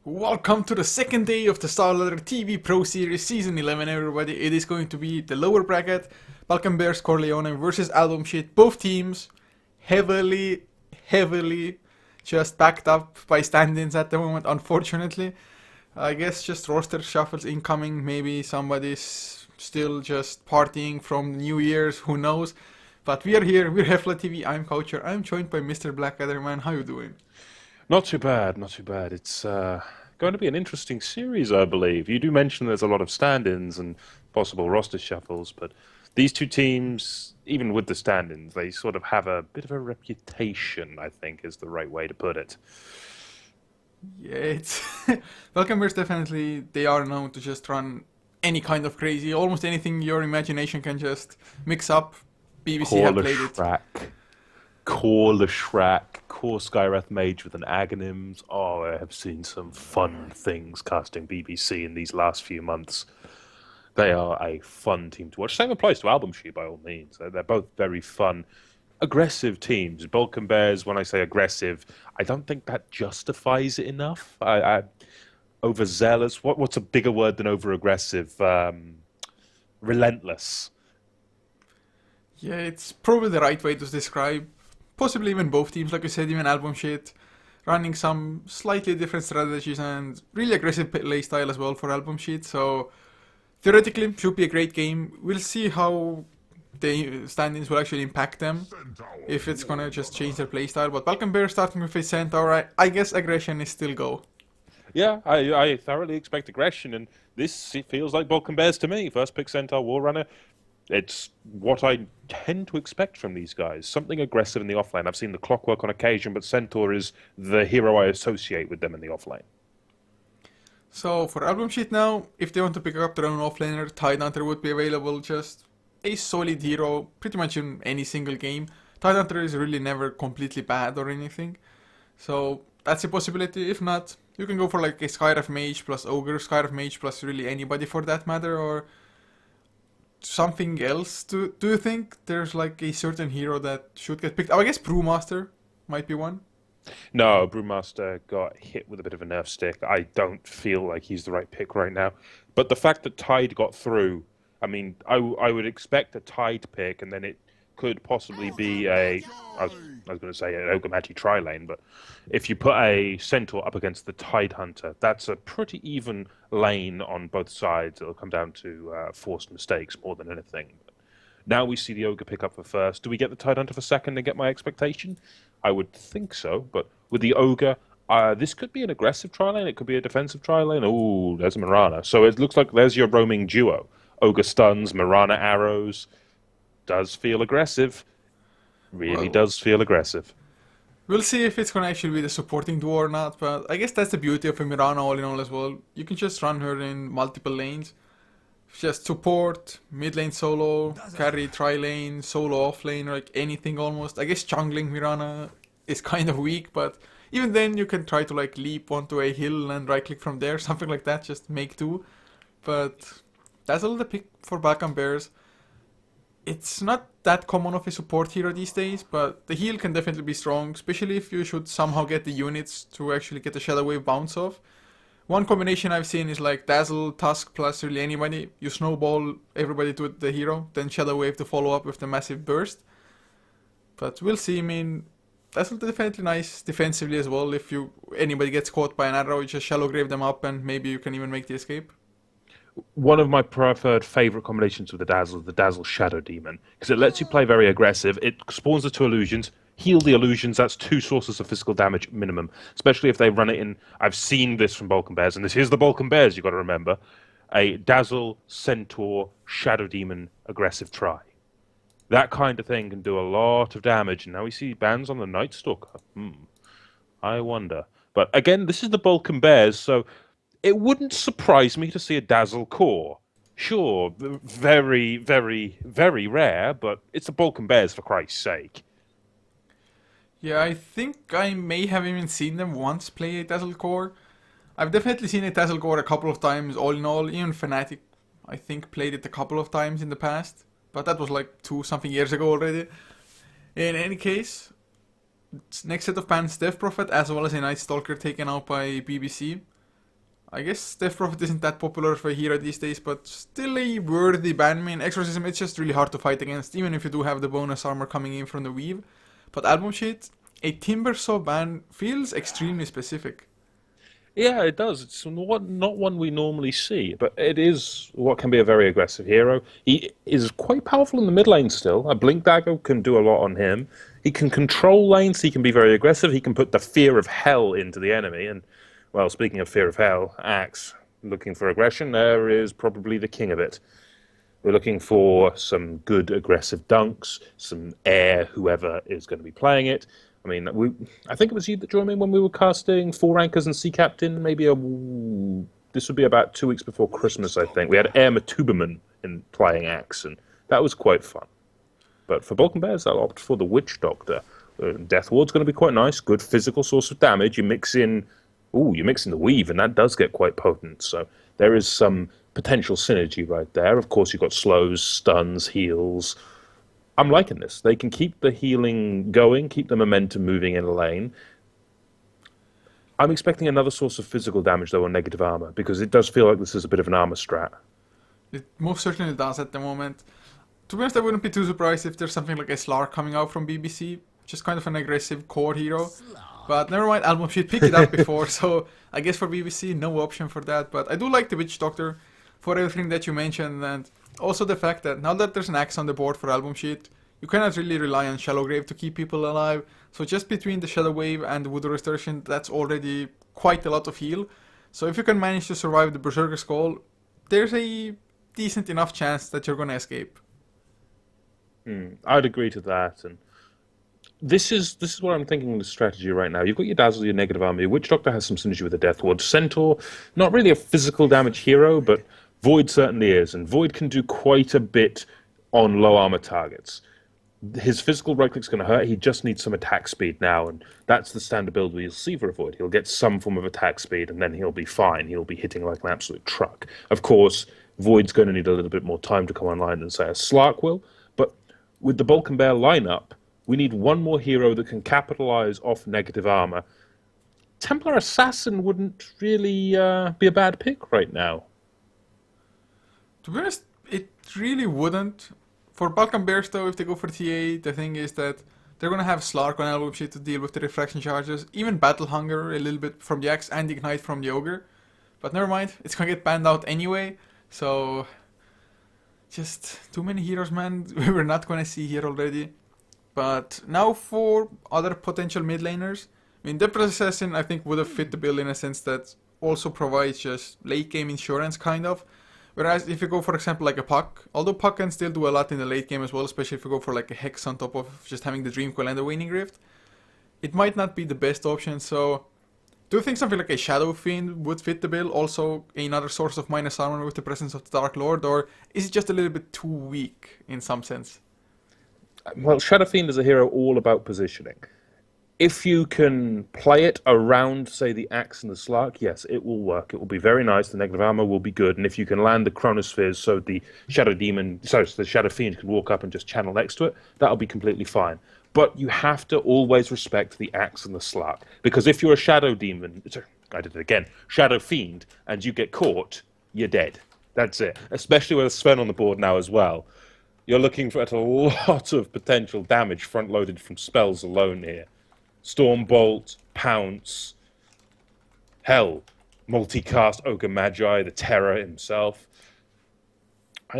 Welcome to the second day of the SLTV Proseries Season 11, everybody. It is going to be the lower bracket, Balkan Bears Corleone versus AlbumSheet. Both teams heavily just backed up by stand-ins at the moment, unfortunately. I guess just roster shuffles incoming, maybe somebody's still just partying from New Year's, who knows. But we are here, we're HeflaTV, I'm Coucher, I'm joined by Mr. Blackadder, man. How you doing? Not too bad, not too bad. It's going to be an interesting series, I believe. You do mention there's a lot of stand-ins and possible roster shuffles, but these two teams, even with the stand-ins, they sort of have a bit of a reputation, I think is the right way to put it. Yeah, it's Welcome Bears definitely they are known to just run any kind of crazy, almost anything your imagination can just mix up. BBC have Call a played it. Shrek, call a Shrek, call Skywrath Mage with an Aghanims. Oh, I have seen some fun things casting BBC in these last few months. They are a fun team to watch. Same applies to AlbumSheet by all means. They're both very fun, aggressive teams. Balkan Bears, when I say aggressive, I don't think that justifies it enough. Overzealous. What's a bigger word than over aggressive? Relentless. Yeah, it's probably the right way to describe possibly even both teams, like you said, even AlbumSheet running some slightly different strategies and really aggressive play style as well for AlbumSheet. So theoretically should be a great game. We'll see how the stand-ins will actually impact them, if it's gonna just change their playstyle. But Balkan Bear starting with a Centaur, I guess aggression is still go. Yeah, I thoroughly expect aggression, and this feels like Balkan Bears to me. First pick Centaur War Runner. It's what I tend to expect from these guys. Something aggressive in the offlane. I've seen the Clockwork on occasion, but Centaur is the hero I associate with them in the offlane. So for Album Sheet now, if they want to pick up their own offlaner, Tidehunter would be available. Just a solid hero, pretty much in any single game. Tidehunter is really never completely bad or anything. So that's a possibility. If not, you can go for like a Skywrath Mage plus Ogre, Skywrath Mage plus really anybody for that matter, or something else. Do you think there's like a certain hero that should get picked? Oh, I guess Brewmaster might be one. No, Brewmaster got hit with a bit of a nerf stick. I don't feel like he's the right pick right now. But the fact that Tide got through, I mean, I would expect a Tide pick, and then it could possibly be I was going to say an Ogamachi tri-lane, but if you put a Centaur up against the Tide Hunter, that's a pretty even lane on both sides. It'll come down to forced mistakes more than anything. Now we see the Ogre pick up for first. Do we get the Tide Hunter for second and get my expectation? I would think so, but with the Ogre, this could be an aggressive tri-lane. It could be a defensive tri-lane. Oh, there's a Mirana. So it looks like there's your roaming duo. Ogre stuns, Mirana arrows. Does feel aggressive. Really Well, does feel aggressive. we'll see if it's gonna actually be the supporting duo or not, but I guess that's the beauty of a Mirana all in all as well. You can just run her in multiple lanes. Just support, mid lane solo, carry tri lane, solo off lane, like anything almost. I guess jungling Mirana is kind of weak, but even then you can try to like leap onto a hill and right click from there, something like that, just make two. But that's a little pick for Balkan Bears. It's not that common of a support hero these days, but the heal can definitely be strong, especially if you should somehow get the units to actually get the Shadow Wave bounce off. One combination I've seen is like Dazzle, Tusk plus really anybody. You snowball everybody to the hero, then Shadow Wave to follow up with the massive burst. But we'll see. I mean, Dazzle definitely nice defensively as well. If you anybody gets caught by an arrow, you just Shallow Grave them up and maybe you can even make the escape. One of my preferred favorite combinations with the Dazzle Shadow Demon, because it lets you play very aggressive. It spawns the two illusions, heal the illusions. That's two sources of physical damage minimum, especially if they run it in. I've seen this from Balkan Bears, and this is the Balkan Bears, you've got to remember. A Dazzle, Centaur, Shadow Demon aggressive try. That kind of thing can do a lot of damage, and now we see bans on the Night Stalker. I wonder. But again, this is the Balkan Bears, so it wouldn't surprise me to see a Dazzle core. Sure, very, very, very rare, but it's the Balkan Bears for Christ's sake. Yeah, I think I may have even seen them once play a Dazzle Core. I've definitely seen a Dazzle Core a couple of times, all in all. Even Fnatic, I think, played it a couple of times in the past. But that was like two something years ago already. In any case, next set of bans, Death Prophet as well as a Night Stalker taken out by BBC. I guess Death Prophet isn't that popular for a hero these days, but still a worthy ban. I mean, Exorcism, it's just really hard to fight against, even if you do have the bonus armor coming in from the Weave. But Album Sheet, a Timber Saw ban feels extremely specific. Yeah, it does. It's not one we normally see, but it is what can be a very aggressive hero. He is quite powerful in the mid lane still. A Blink Dagger can do a lot on him. He can control lanes, he can be very aggressive, he can put the fear of hell into the enemy. And, well, speaking of fear of hell, Axe, looking for aggression, there is probably the king of it. We're looking for some good aggressive dunks, some air, whoever is going to be playing it. I mean, I think it was you that joined me when we were casting 4 Rankers and Sea Captain. This would be about 2 weeks before Christmas, I think. We had Air Matuberman in playing Axe, and that was quite fun. But for Balkan Bears, I'll opt for the Witch Doctor. Death Ward's going to be quite nice, good physical source of damage. You mix in the Weave, and that does get quite potent. So there is some potential synergy right there. Of course, you've got slows, stuns, heals. I'm liking this. They can keep the healing going, keep the momentum moving in a lane. I'm expecting another source of physical damage, though, on negative armor, because it does feel like this is a bit of an armor strat. It most certainly does at the moment. To be honest, I wouldn't be too surprised if there's something like a Slark coming out from BBC, just kind of an aggressive core hero. But never mind, Album Sheet picked it up before, so I guess for BBC, no option for that. But I do like the Witch Doctor for everything that you mentioned, and also the fact that now that there's an axe on the board for Album Sheet, you cannot really rely on Shallow Grave to keep people alive. So just between the Shadow Wave and the Voodoo Restoration, that's already quite a lot of heal. So if you can manage to survive the Berserker Skull, there's a decent enough chance that you're gonna escape. I'd agree to that, and this is what I'm thinking of the strategy right now. You've got your Dazzle, your negative armor. Your Witch Doctor has some synergy with the Death Ward. Centaur, not really a physical damage hero, but Void certainly is, and Void can do quite a bit on low armor targets. His physical right click's going to hurt. He just needs some attack speed now, and that's the standard build we'll see for a Void. He'll get some form of attack speed, and then he'll be fine. He'll be hitting like an absolute truck. Of course, Void's going to need a little bit more time to come online than, say, a Slark will, but with the Bulk and Bear lineup, we need one more hero that can capitalize off negative armor. Templar Assassin wouldn't really be a bad pick right now. To be honest, it really wouldn't. For Balkan Bears though, if they go for TA, the thing is that they're gonna have Slark on Album Sheet to deal with the refraction charges, even Battle Hunger a little bit from the Axe and Ignite from the Ogre. But never mind, it's gonna get banned out anyway, so just too many heroes, man, we're not gonna see here already. But now for other potential mid laners, I mean, Death Assassin I think would have fit the bill in a sense that also provides just late game insurance kind of. Whereas if you go for example like a Puck, although Puck can still do a lot in the late game as well, especially if you go for like a Hex on top of just having the Dream Coil and the Waning Rift, it might not be the best option. So do you think something like a Shadow Fiend would fit the bill? Also another source of minus armor with the presence of the Dark Lord, or is it just a little bit too weak in some sense? Well, Shadow Fiend is a hero all about positioning. If you can play it around, say, the Axe and the Slark, yes, it will work. It will be very nice. The negative armor will be good. And if you can land the Chronospheres so the the Shadow Fiend can walk up and just channel next to it, that'll be completely fine. But you have to always respect the Axe and the Slark. Because if you're a Shadow Demon, I did it again, Shadow Fiend, and you get caught, you're dead. That's it. Especially with Sven on the board now as well. You're looking at a lot of potential damage front-loaded from spells alone here. Stormbolt, Pounce, hell, multicast Ogre Magi, the Terror himself.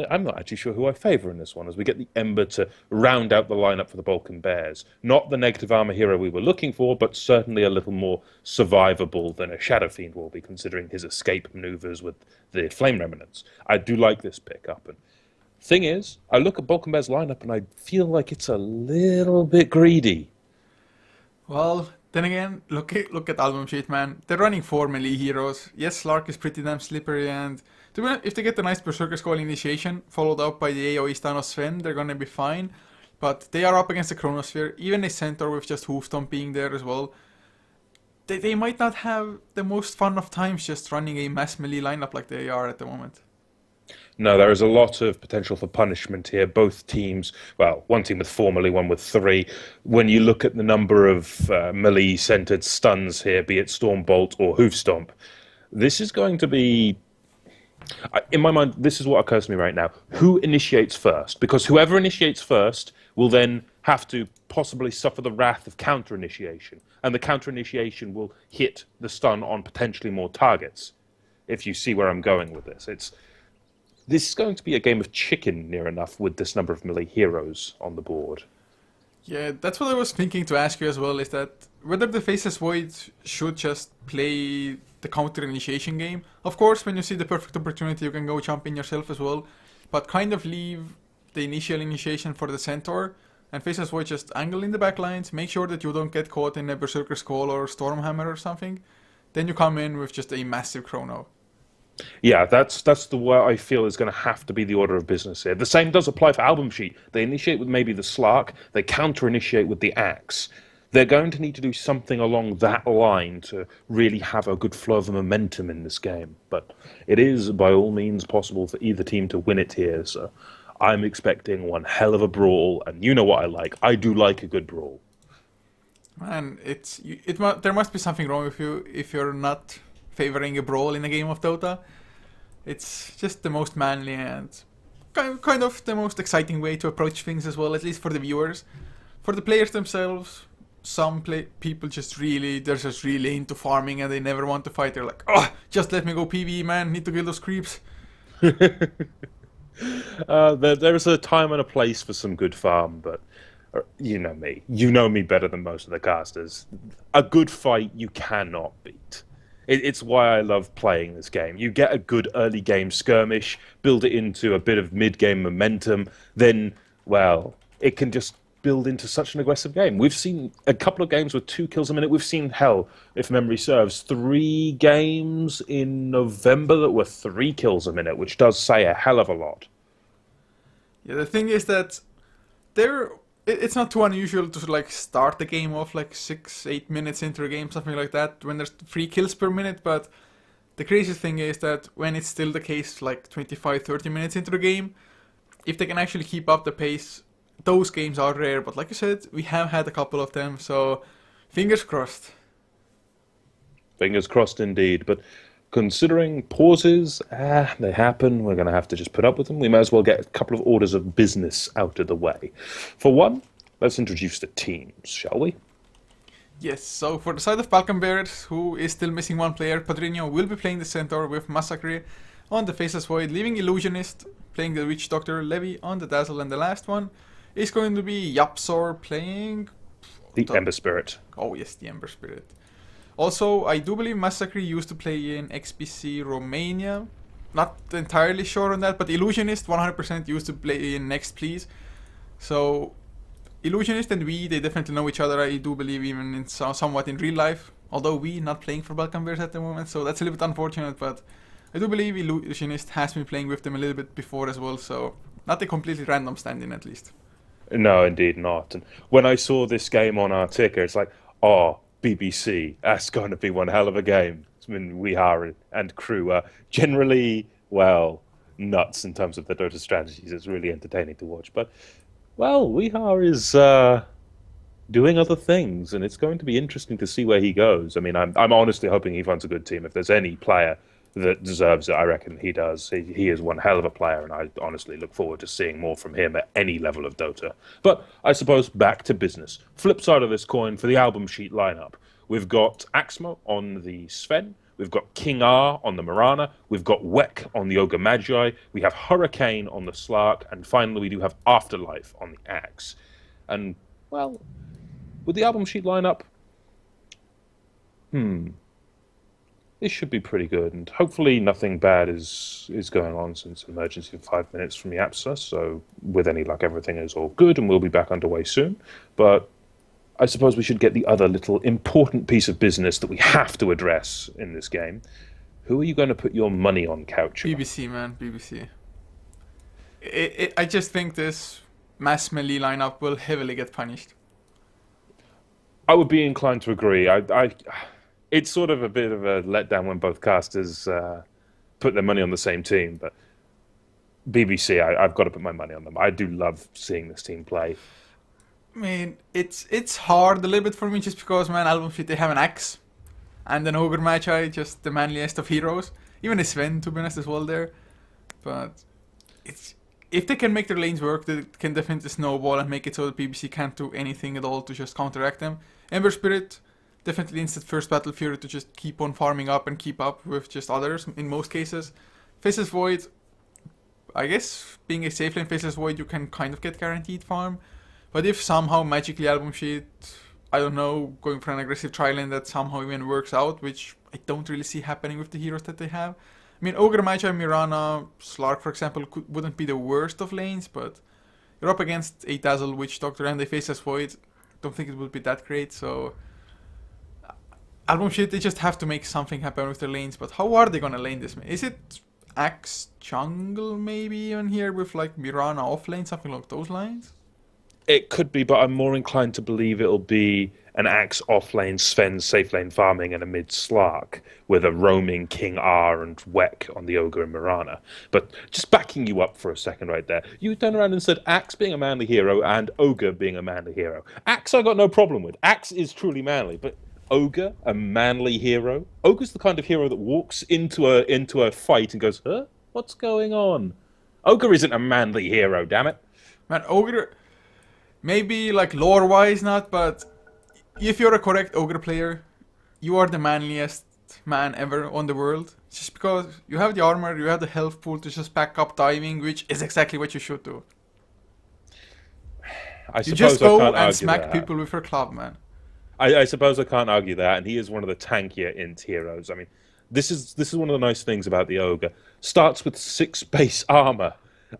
I'm not actually sure who I favour in this one, as we get the Ember to round out the lineup for the Balkan Bears. Not the negative armor hero we were looking for, but certainly a little more survivable than a Shadow Fiend will be, considering his escape maneuvers with the Flame Remnants. I do like this pick-up, and thing is, I look at Balkan Bears lineup and I feel like it's a little bit greedy. Well, then again, look at Album Sheet, man. They're running 4 melee heroes. Yes, Slark is pretty damn slippery, and to be honest, if they get the nice Berserker Skull initiation, followed up by the AoE stun of Sven, they're gonna be fine. But they are up against the Chronosphere, even a Centaur with just Hoofstomp being there as well. They might not have the most fun of times just running a mass melee lineup like they are at the moment. No, there is a lot of potential for punishment here. Both teams, well, one team with 4 melee, one with 3. When you look at the number of melee-centered stuns here, be it Stormbolt or Hoofstomp, This is going to be, in my mind, this is what occurs to me right now. Who initiates first? Because whoever initiates first will then have to possibly suffer the wrath of counter-initiation. And the counter-initiation will hit the stun on potentially more targets, if you see where I'm going with this. This is going to be a game of chicken near enough with this number of melee heroes on the board. Yeah, that's what I was thinking to ask you as well, is that whether the Faceless Void should just play the counter initiation game. Of course, when you see the perfect opportunity, you can go jump in yourself as well, but kind of leave the initial initiation for the Centaur, and Faceless Void just angle in the backlines, make sure that you don't get caught in a Berserker's Call or Stormhammer or something. Then you come in with just a massive chrono. Yeah, that's the way I feel is going to have to be the order of business here. The same does apply for AlbumSheet. They initiate with maybe the Slark, they counter-initiate with the Axe. They're going to need to do something along that line to really have a good flow of momentum in this game. But it is, by all means, possible for either team to win it here, so I'm expecting one hell of a brawl, and you know what I like. I do like a good brawl. Man, there must be something wrong with you if you're not favoring a brawl in a game of Dota. It's just the most manly and kind of the most exciting way to approach things as well, at least for the viewers. For the players themselves, some people they're just really into farming and they never want to fight. They're like, oh, just let me go PvE, man, need to kill those creeps. There's a time and a place for some good farm, but you know me. You know me better than most of the casters. A good fight you cannot beat. It's why I love playing this game. You get a good early game skirmish, build it into a bit of mid-game momentum, then, well, it can just build into such an aggressive game. We've seen a couple of games with 2 kills a minute. We've seen, hell, if memory serves, 3 games in November that were 3 kills a minute, which does say a hell of a lot. Yeah, the thing is that it's not too unusual to like start the game off like 6-8 minutes into a game, something like that, when there's 3 kills per minute. But the crazy thing is that when it's still the case, like 25-30 minutes into the game, if they can actually keep up the pace, those games are rare. But like you said, we have had a couple of them, so fingers crossed. Fingers crossed indeed. But considering pauses, they happen. We're going to have to just put up with them. We may as well get a couple of orders of business out of the way. For one, let's introduce the teams, shall we? Yes, so for the side of Falcon Bears, who is still missing one player, Padrino will be playing the Centaur with Massacre on the Faceless Void, leaving Illusionist playing the Witch Doctor, Levi on the Dazzle, and the last one is going to be Yapsor playing the Ember Spirit. Oh yes, the Ember Spirit. Also, I do believe Massacre used to play in XBC Romania. Not entirely sure on that, but Illusionist 100% used to play in Next Please. So, Illusionist and they definitely know each other, I do believe, even in somewhat in real life. Although not playing for Balkan Bears at the moment, so that's a little bit unfortunate, but I do believe Illusionist has been playing with them a little bit before as well, so not a completely random stand-in at least. No, indeed not. And when I saw this game on our ticker, it's like, oh, BBC, that's going to be one hell of a game. I mean, Weehar and crew are generally, well, nuts in terms of the Dota strategies. It's really entertaining to watch. But, well, Weehar is doing other things, and it's going to be interesting to see where he goes. I mean, I'm honestly hoping he finds a good team. If there's any player that deserves it, I reckon he does. He is one hell of a player, and I honestly look forward to seeing more from him at any level of Dota. But I suppose back to business. Flip side of this coin for the AlbumSheet lineup. We've got Axmo on the Sven. We've got King R on the Mirana. We've got Wek on the Ogre Magi. We have Hurricane on the Slark. And finally, we do have Afterlife on the Axe. And, well, with the AlbumSheet lineup, this should be pretty good, and hopefully nothing bad is going on since emergency of 5 minutes from Yapsa, so with any luck everything is all good and we'll be back underway soon. But I suppose we should get the other little important piece of business that we have to address in this game. Who are you going to put your money on, Couch? BBC, man, BBC. I just think this mass melee lineup will heavily get punished. I would be inclined to agree. It's sort of a bit of a letdown when both casters put their money on the same team, but BBC, I've got to put my money on them. I do love seeing this team play. I mean, it's hard a little bit for me just because, man, AlbumSheet, they have an Axe. And then Ogre Magi, just the manliest of heroes. Even a Sven, to be honest, as well there. But it's if they can make their lanes work, they can definitely snowball and make it so that BBC can't do anything at all to just counteract them. Ember Spirit definitely needs that first Battle Fury to just keep on farming up and keep up with just others in most cases. Faceless Void, I guess being a safe lane Faceless Void, you can kind of get guaranteed farm. But if somehow magically AlbumSheet, I don't know, going for an aggressive tri lane that somehow even works out, which I don't really see happening with the heroes that they have. I mean, Ogre Magi, Mirana, Slark, for example, wouldn't be the worst of lanes, but you're up against a Dazzle Witch Doctor and a Faceless Void. Don't think it would be that great, so AlbumSheet, they just have to make something happen with their lanes, but how are they gonna lane this? Is it Axe Jungle maybe even here with like Mirana off lane, something like those lines? It could be, but I'm more inclined to believe it'll be an Axe off-lane, Sven safe lane farming, and a mid Slark with a roaming King R and Weck on the Ogre and Mirana. But just backing you up for a second right there, you turned around and said Axe being a manly hero and Ogre being a manly hero. Axe I got no problem with. Axe is truly manly, but Ogre, a manly hero? Ogre's the kind of hero that walks into a fight and goes, huh? What's going on? Ogre isn't a manly hero, damn it. Man, Ogre, maybe like lore-wise not, but if you're a correct Ogre player, you are the manliest man ever on the world. Just because you have the armor, you have the health pool to just back up diving, which is exactly what you should do. You just go and smack people with your club, man. I suppose I can't argue that, and he is one of the tankier int heroes. I mean, this is one of the nice things about the Ogre. Starts with 6 base armor,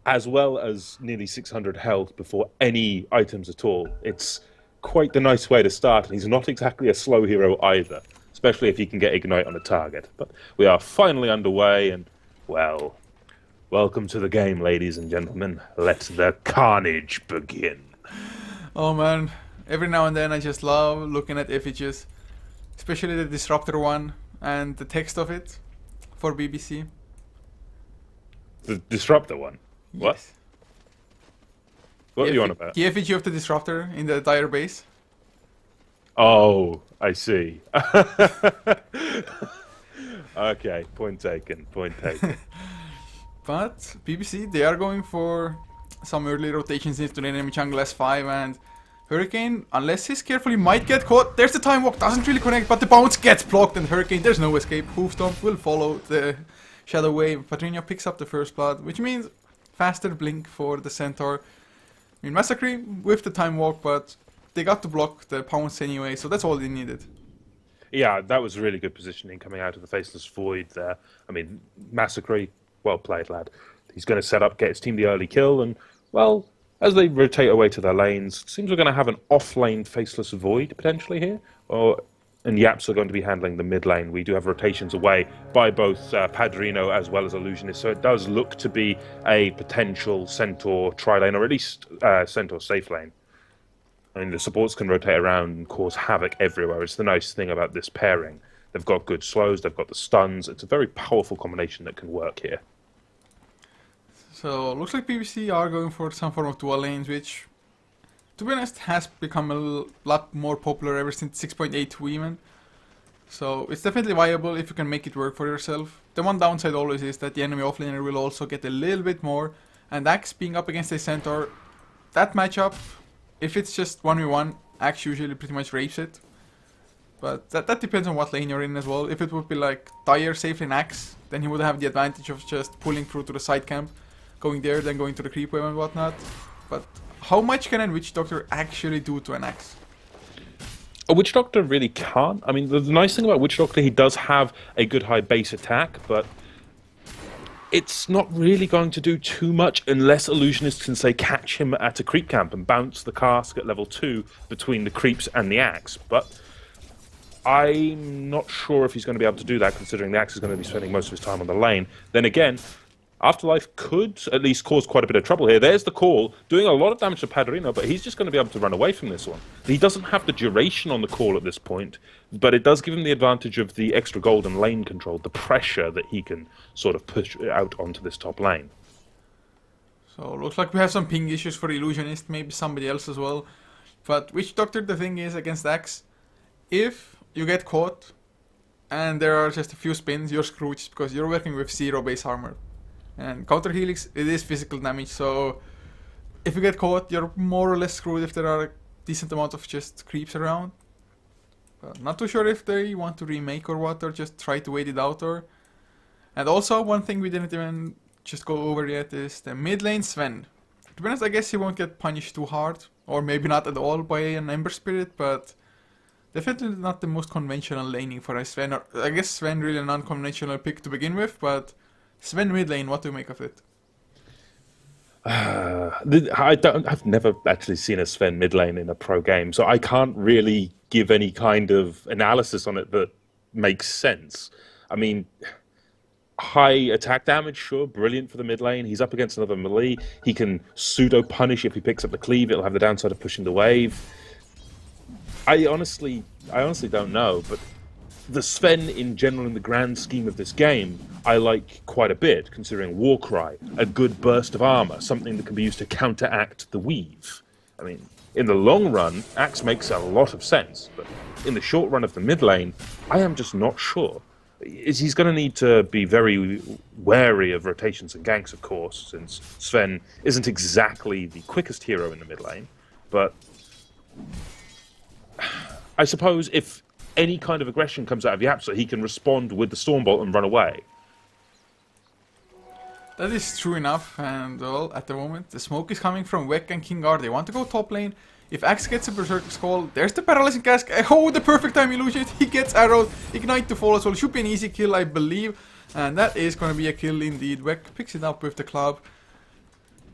as well as nearly 600 health before any items at all. It's quite the nice way to start, and he's not exactly a slow hero either, especially if he can get Ignite on a target. But we are finally underway, and, well, welcome to the game, ladies and gentlemen. Let the carnage begin. Oh man, every now and then I just love looking at effigies, especially the Disruptor one and the text of it for BBC. The Disruptor one? What? Yes. What are you on about? The effigy of the Disruptor in the dire base. Oh, I see. Okay, point taken, point taken. But BBC, they are going for some early rotations into the enemy jungle S5, and Hurricane, unless he's careful, he might get caught. There's the time walk, doesn't really connect, but the bounce gets blocked, and Hurricane, there's no escape. Hoofstomp will follow the Shadow Wave. Patrinia picks up the first blood, which means faster blink for the Centaur. I mean, Massacre with the time walk, but they got to block the pounce anyway, so that's all they needed. Yeah, that was really good positioning coming out of the Faceless Void there. I mean, Massacre, well played, lad. He's going to set up, get his team the early kill, and, well, as they rotate away to their lanes, it seems we're going to have an off-lane Faceless Void potentially here, and Yaps are going to be handling the mid lane. We do have rotations away by both Padrino as well as Illusionist, so it does look to be a potential Centaur tri-lane, or at least Centaur safe lane. I mean, the supports can rotate around and cause havoc everywhere. It's the nice thing about this pairing. They've got good slows, they've got the stuns. It's a very powerful combination that can work here. So, looks like BBC are going for some form of dual lanes, which, to be honest, has become a lot more popular ever since 6.82 even. So, it's definitely viable if you can make it work for yourself. The one downside always is that the enemy offlaner will also get a little bit more, and Axe being up against a Centaur, that matchup, if it's just 1v1, Axe usually pretty much rapes it. But that depends on what lane you're in as well. If it would be like Dire safe lane Axe, then he would have the advantage of just pulling through to the side camp, going there, then going to the creep wave and whatnot. But how much can a Witch Doctor actually do to an Axe? A Witch Doctor really can't. I mean, the nice thing about Witch Doctor, he does have a good high base attack, but it's not really going to do too much unless Illusionists can, say, catch him at a creep camp and bounce the cask at level 2 between the creeps and the Axe. But I'm not sure if he's going to be able to do that, considering the Axe is going to be spending most of his time on the lane. Then again, Afterlife could at least cause quite a bit of trouble here. There's the call, doing a lot of damage to Padrino, but he's just going to be able to run away from this one. He doesn't have the duration on the call at this point, but it does give him the advantage of the extra gold and lane control, the pressure that he can sort of push out onto this top lane. So, looks like we have some ping issues for Illusionist, maybe somebody else as well. But Witch Doctor, the thing is, against Axe, if you get caught, and there are just a few spins, you're screwed just because you're working with 0 base armor. And counter helix, it is physical damage, so if you get caught, you're more or less screwed if there are a decent amount of just creeps around. But not too sure if they want to remake or what, or just try to wait it out, or... And also, one thing we didn't even just go over yet is the mid lane Sven. To be honest, I guess he won't get punished too hard, or maybe not at all by an Ember Spirit, but definitely not the most conventional laning for a Sven. Or, I guess Sven really a non-conventional pick to begin with, but Sven mid lane, what do you make of it? I've never actually seen a Sven mid lane in a pro game, so I can't really give any kind of analysis on it that makes sense. I mean, high attack damage, sure, brilliant for the mid lane. He's up against another melee. He can pseudo punish if he picks up the cleave. It'll have the downside of pushing the wave. I honestly don't know, but the Sven in general, in the grand scheme of this game, I like quite a bit, considering Warcry, a good burst of armor, something that can be used to counteract the weave. I mean, in the long run, Axe makes a lot of sense, but in the short run of the mid lane, I am just not sure. He's going to need to be very wary of rotations and ganks, of course, since Sven isn't exactly the quickest hero in the mid lane, but I suppose if any kind of aggression comes out of Yapsa, he can respond with the Stormbolt and run away. That is true enough, and well, at the moment, the smoke is coming from Wek and Kingar. They want to go top lane. If Axe gets a Berserker's Call, there's the Paralyzing Cask. Oh, the perfect time illusion. He gets arrowed. Ignite to fall as well. Should be an easy kill, I believe. And that is going to be a kill indeed. Wek picks it up with the club.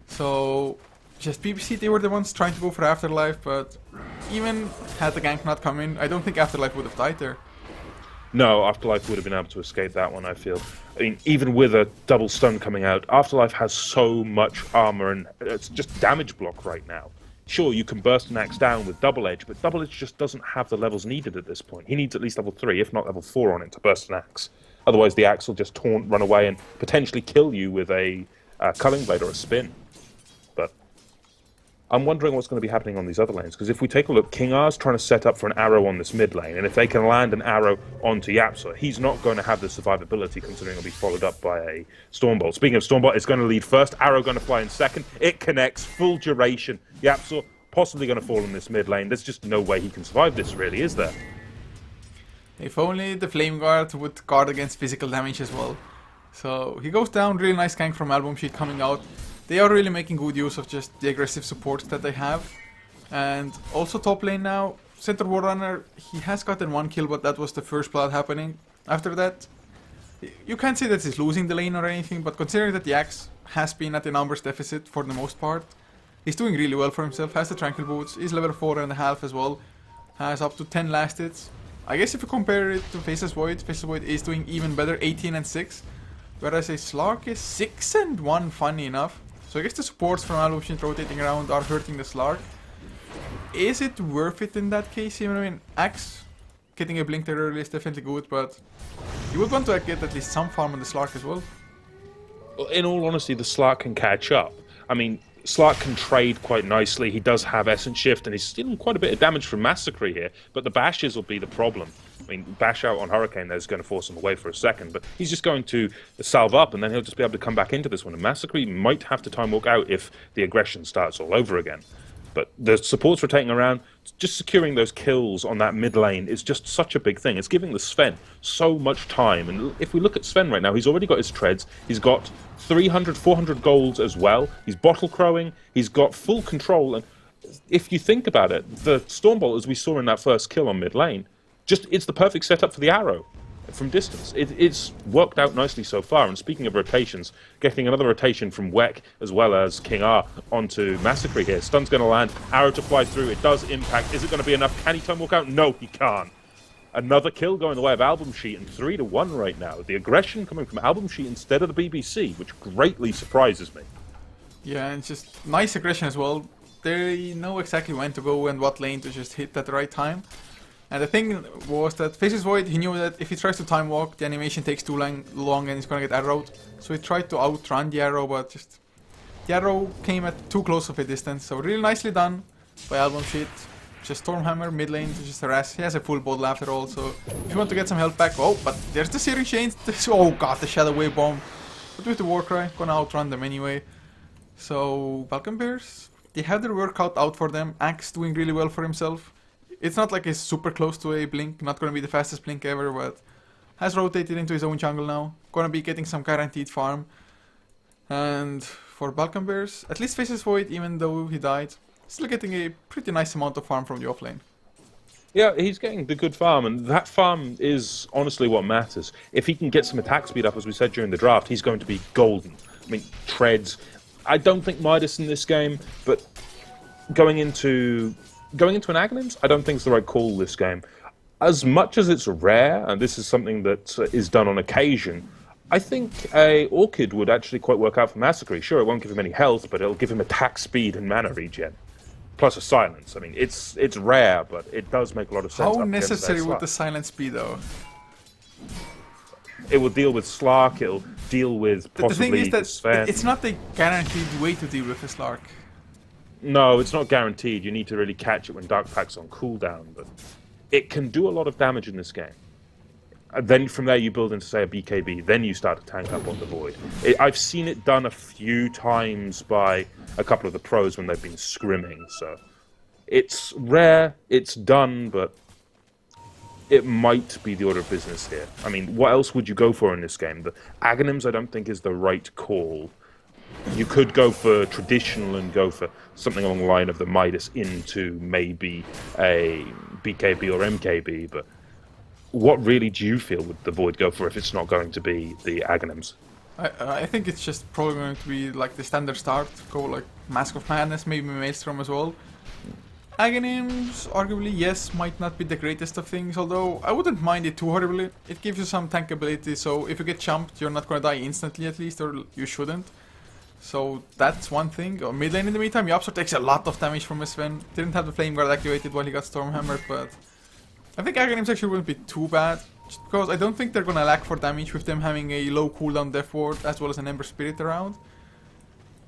So, just BBC, they were the ones trying to go for Afterlife, but even had the gank not come in, I don't think Afterlife would have died there. No, Afterlife would have been able to escape that one, I feel. I mean, even with a double stun coming out, Afterlife has so much armor and it's just damage block right now. Sure, you can burst an Axe down with Double Edge, but Double Edge just doesn't have the levels needed at this point. He needs at least level 3, if not level 4 on it to burst an Axe. Otherwise, the Axe will just taunt, run away, and potentially kill you with a Culling Blade or a Spin. But I'm wondering what's going to be happening on these other lanes, because if we take a look, King R's trying to set up for an arrow on this mid lane, and if they can land an arrow onto Yapsa, he's not going to have the survivability, considering it'll be followed up by a Stormbolt. Speaking of Stormbolt, it's going to lead first, arrow going to fly in second, it connects, full duration, Yapsa possibly going to fall in this mid lane. There's just no way he can survive this, really, is there? If only the Flame Guard would guard against physical damage as well. So he goes down, really nice gank from AlbumSheet coming out. They are really making good use of just the aggressive support that they have. And also top lane now, Center Warrunner, he has gotten one kill, but that was the first blood happening. After that, you can't say that he's losing the lane or anything, but considering that the Axe has been at a numbers deficit for the most part, he's doing really well for himself, has the Tranquil Boots, is level 4.5 as well, has up to 10 last hits. I guess if you compare it to Faceless Void is doing even better, 18 and 6, whereas a Slark is 6 and 1, funny enough. So I guess the supports from AlbumSheet rotating around are hurting the Slark. Is it worth it in that case? I mean, Axe getting a blink there early is definitely good, but you would want to get at least some farm on the Slark as well. In all honesty, the Slark can catch up. I mean, Slark can trade quite nicely. He does have Essence Shift, and he's stealing quite a bit of damage from Massacre here, but the bashes will be the problem. I mean, bash out on Hurricane there's going to force him away for a second, but he's just going to salve up, and then he'll just be able to come back into this one. And Massacre might have to time walk out if the aggression starts all over again. But the supports rotating around, just securing those kills on that mid lane is just such a big thing. It's giving the Sven so much time. And if we look at Sven right now, he's already got his treads. He's got 300, 400 golds as well. He's bottle crowing. He's got full control. And if you think about it, the Stormbolt, as we saw in that first kill on mid lane, it's the perfect setup for the arrow from distance. It's worked out nicely so far. And speaking of rotations, getting another rotation from Wek as well as King R onto Massacre here. Stun's going to land, arrow to fly through. It does impact. Is it going to be enough? Can he time walk out? No, he can't. Another kill going the way of AlbumSheet, and 3-1 right now. The aggression coming from AlbumSheet instead of the BBC, which greatly surprises me. Yeah, and just nice aggression as well. They know exactly when to go and what lane to just hit at the right time. And the thing was that Faceless Void, he knew that if he tries to time walk, the animation takes too long and he's gonna get arrowed. So he tried to outrun the arrow, but just the arrow came at too close of a distance. So really nicely done by AlbumSheet. just Stormhammer, mid lane to just harass. He has a full bottle after all, so if you want to get some health back... Oh, but there's the Searing Chains. Oh god, the Shadow Wave Bomb. But with the Warcry, gonna outrun them anyway. So, Balkan Bears, they have their work out for them. Axe doing really well for himself. It's not like he's super close to a Blink, not gonna be the fastest Blink ever, but has rotated into his own jungle now. Gonna be getting some guaranteed farm. And for Balkan Bears, at least Faceless Void, even though he died, still getting a pretty nice amount of farm from the offlane. Yeah, he's getting the good farm, and that farm is honestly what matters. If he can get some attack speed up, as we said during the draft, he's going to be golden. I mean, treads. I don't think Midas in this game, but going into an Aghanims, I don't think it's the right call this game. As much as it's rare, and this is something that is done on occasion, I think a Orchid would actually quite work out for Massacre. Sure, it won't give him any health, but it'll give him attack speed and mana regen. Plus a silence. I mean, it's rare, but it does make a lot of sense. How necessary would the silence be, though? It will deal with Slark, it'll deal with possibly the thing is Sven. that it's not a guaranteed way to deal with a Slark. No, it's not guaranteed. You need to really catch it when Dark Pack's on cooldown, but it can do a lot of damage in this game. And then from there you build into, say, a BKB, then you start to tank up on the Void. I've seen it done a few times by a couple of the pros when they've been scrimming, so it's rare, it's done, but it might be the order of business here. I mean, what else would you go for in this game? The Aghanims I don't think is the right call. You could go for traditional and go for something along the line of the Midas into maybe a BKB or MKB, but what really do you feel would the Void go for if it's not going to be the Aghanims? I think it's just probably going to be like the standard start, go like Mask of Madness, maybe Maelstrom as well. Aghanims, arguably, yes, might not be the greatest of things, although I wouldn't mind it too horribly. It gives you some tankability, so if you get jumped, you're not going to die instantly at least, or you shouldn't. So that's one thing. Mid lane in the meantime, Yapsor takes a lot of damage from his Sven. Didn't have the Flame Guard activated while he got Stormhammered, but I think Aghanims actually wouldn't be too bad, just because I don't think they're gonna lack for damage with them having a low cooldown Death Ward as well as an Ember Spirit around.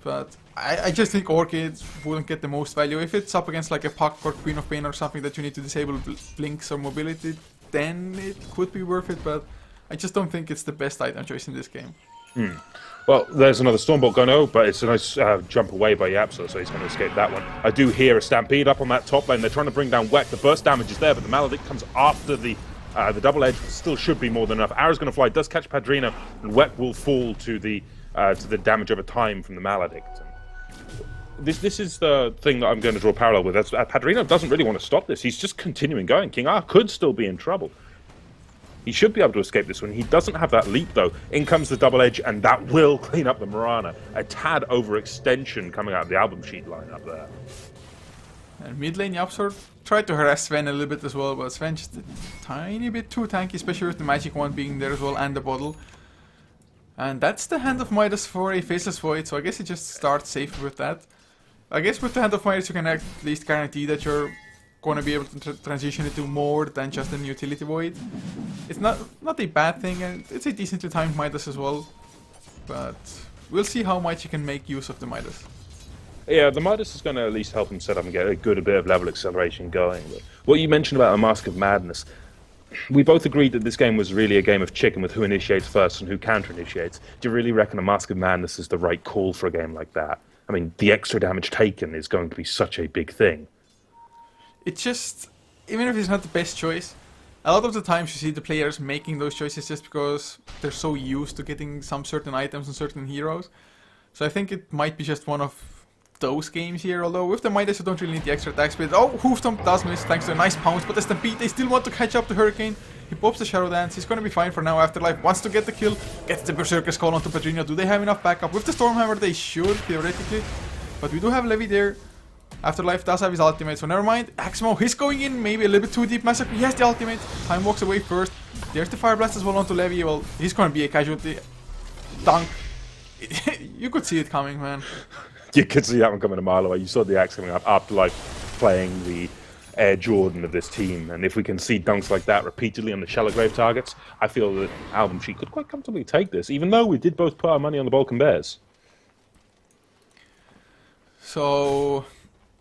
But I just think Orchid wouldn't get the most value. If it's up against like a Puck or Queen of Pain or something that you need to disable blinks or mobility, then it could be worth it, but I just don't think it's the best item choice in this game. Well, there's another Stormbolt going, oh, but it's a nice jump away by Yapso, so he's going to escape that one. I do hear a Stampede up on that top lane. They're trying to bring down Weck. The burst damage is there, but the Maledict comes after the double edge. Still should be more than enough. Arrow's going to fly, does catch Padrino, and Weck will fall to the damage over time from the Maledict. This is the thing that I'm going to draw a parallel with. Padrino doesn't really want to stop this. He's just continuing going. King R could still be in trouble. He should be able to escape this one. He doesn't have that leap, though. In comes the double edge, and that will clean up the Mirana. A tad overextension coming out of the AlbumSheet line up there. And mid lane, Yapsor tried to harass Sven a little bit as well, but Sven just a tiny bit too tanky, especially with the magic one being there as well, and the bottle. And that's the Hand of Midas for a Faceless Void, so I guess you just start safe with that. I guess with the Hand of Midas you can at least guarantee that you're going to be able to transition it to more than just an utility Void. It's not a bad thing, and it's a decently timed Midas as well. But we'll see how much you can make use of the Midas. Yeah, the Midas is going to at least help him set up and get a bit of level acceleration going. But what you mentioned about a Mask of Madness, we both agreed that this game was really a game of chicken with who initiates first and who counter-initiates. Do you really reckon a Mask of Madness is the right call for a game like that? I mean, the extra damage taken is going to be such a big thing. It's just, even if it's not the best choice, a lot of the times you see the players making those choices just because they're so used to getting some certain items and certain heroes. So I think it might be just one of those games here, although with the Midas you don't really need the extra attack speed. Oh, Hoofstomp does miss thanks to a nice pounce, but the Stampede, they still want to catch up to Hurricane. He pops the Shadow Dance, he's gonna be fine for now. Afterlife wants to get the kill, gets the Berserker's Call onto Padrino. Do they have enough backup? With the Stormhammer they should, theoretically, but we do have Levi there. Afterlife does have his ultimate, so never mind. Axmo, he's going in, maybe a little bit too deep. Massacre, he has the ultimate. Time walks away first. There's the Fire Blast as well onto Levi. Well, he's gonna be a casualty. Dunk. You could see it coming, man. You could see that one coming a mile away. You saw the axe coming up. Afterlife playing the Air Jordan of this team, and if we can see dunks like that repeatedly on the shallow grave targets, I feel that AlbumSheet could quite comfortably take this, even though we did both put our money on the Balkan Bears. So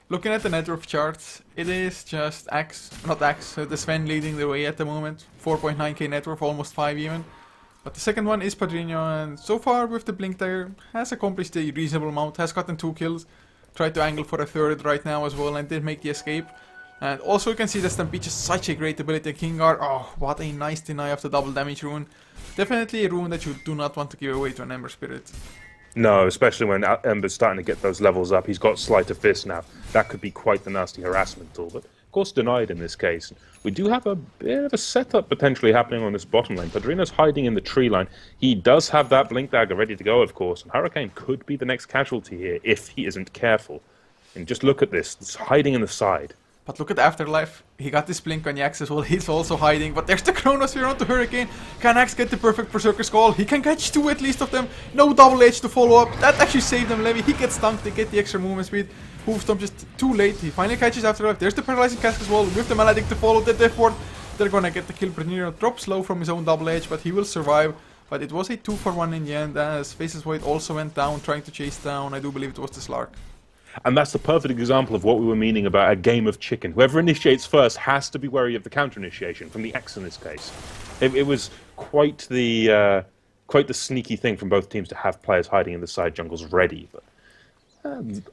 looking at the net worth charts, it is just the Sven leading the way at the moment. 4.9k net worth, almost 5 even. But the second one is Padrino, and so far with the Blink Dagger, has accomplished a reasonable amount, has gotten 2 kills. Tried to angle for a third right now as well, and did make the escape. And also you can see that Stampede is such a great ability. Kingar, oh, what a nice deny of the double damage rune. Definitely a rune that you do not want to give away to an Ember Spirit. No, especially when Ember's starting to get those levels up. He's got Sleight of Fist now. That could be quite the nasty harassment tool, but of course denied in this case. We do have a bit of a setup potentially happening on this bottom lane. Padrino's hiding in the tree line. He does have that Blink Dagger ready to go, of course, and Hurricane could be the next casualty here if he isn't careful. And just look at this. It's hiding in the side. But look at Afterlife. He got this blink on the Axe as well. He's also hiding. But there's the Chronosphere onto Hurricane. Can Axe get the perfect Berserker Skull? He can catch 2 at least of them. No double H to follow up. That actually saved them, Levy. He gets stunned. They get the extra movement speed. Hoofstomp just too late. He finally catches Afterlife. There's the Paralyzing Cask as well. With the Maledict to follow the Death Ward. They're gonna get the kill. Bernino drops low from his own double H, but he will survive. But it was a 2-for-1 in the end, as Faces Void also went down, trying to chase down. I do believe it was the Slark. And that's the perfect example of what we were meaning about a game of chicken. Whoever initiates first has to be wary of the counter-initiation, from the X in this case. It was quite the sneaky thing from both teams to have players hiding in the side jungles ready. But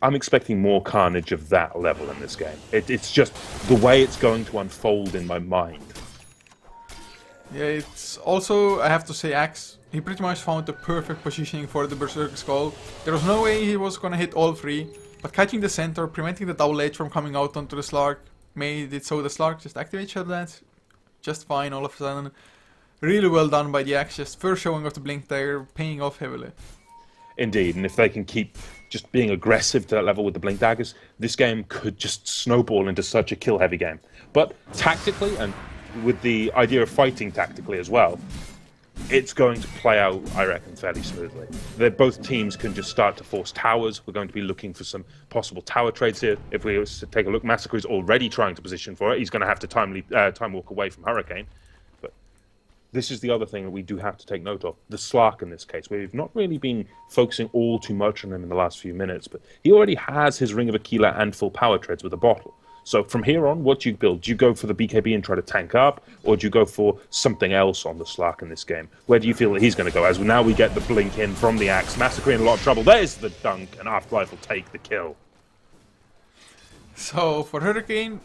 I'm expecting more carnage of that level in this game. It's just the way it's going to unfold in my mind. Yeah, it's also, I have to say, Axe, he pretty much found the perfect positioning for the Berserker Skull. There was no way he was gonna hit all 3. But catching the center, preventing the double H from coming out onto the Slark, made it so the Slark just activates Shadowlands just fine all of a sudden. Really well done by the Axe, just first showing of the Blink Dagger, paying off heavily. Indeed, and if they can keep just being aggressive to that level with the Blink Daggers, this game could just snowball into such a kill-heavy game. But tactically, and with the idea of fighting tactically as well, it's going to play out, I reckon, fairly smoothly. Both teams can just start to force towers. We're going to be looking for some possible tower trades here. If we was to take a look, Massacre is already trying to position for it. He's going to have to time walk away from Hurricane. But this is the other thing that we do have to take note of. The Slark in this case. We've not really been focusing all too much on him in the last few minutes, but he already has his Ring of Aquila and full power trades with a bottle. So from here on, what do you build? Do you go for the BKB and try to tank up, or do you go for something else on the Slark in this game? Where do you feel that he's going to go? As now we get the blink in from the Axe, Massacre in a lot of trouble. There's the dunk, and Afterlife will take the kill. So for Hurricane,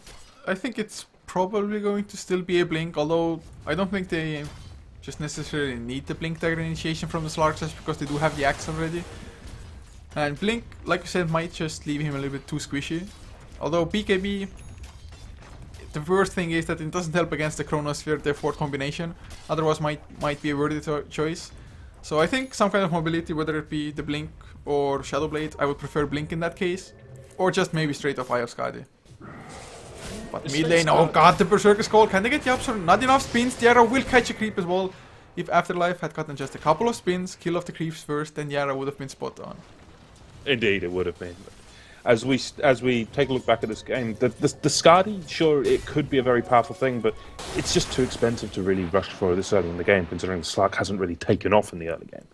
I think it's probably going to still be a blink, although I don't think they just necessarily need the Blink Dagger initiation from the Slark just because they do have the Axe already. And Blink, like you said, might just leave him a little bit too squishy. Although BKB, the worst thing is that it doesn't help against the Chronosphere Death Ward combination. Otherwise might be a worthy choice. So I think some kind of mobility, whether it be the Blink or Shadow Blade, I would prefer Blink in that case. Or just maybe straight off Eye of Skadi. But mid lane, oh god, the Berserker Skull, can they get the Upsor? Not enough spins, Yara will catch a creep as well. If Afterlife had gotten just a couple of spins, kill off the creeps first, then Yara would have been spot on. Indeed, it would have been. As we take a look back at this game, the Skadi, sure, it could be a very powerful thing, but it's just too expensive to really rush for this early in the game, considering the Slark hasn't really taken off in the early game.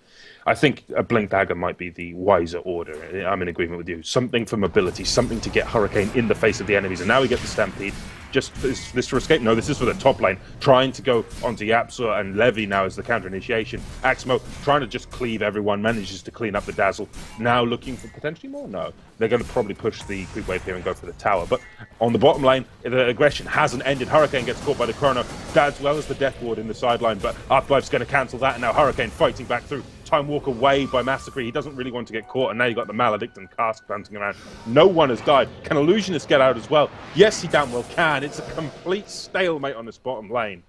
I think a Blink Dagger might be the wiser order. I'm in agreement with you. Something for mobility, something to get Hurricane in the face of the enemies, and now we get the Stampede. Just is this for escape? No, this is for the top lane. Trying to go onto Yapsor and Levy now as the counter initiation. Axmo trying to just cleave everyone, manages to clean up the Dazzle. Now looking for potentially more? No. They're going to probably push the creep wave here and go for the tower. But on the bottom lane, the aggression hasn't ended. Hurricane gets caught by the Chrono, as well as the Death Ward in the sideline. But Afterlife's going to cancel that, and now Hurricane fighting back through. Time walk away by Massacre. He doesn't really want to get caught, and now you've got the Maledict and Cask bouncing around. No one has died. Can Illusionist get out as well? Yes, he damn well can. It's a complete stalemate on this bottom lane.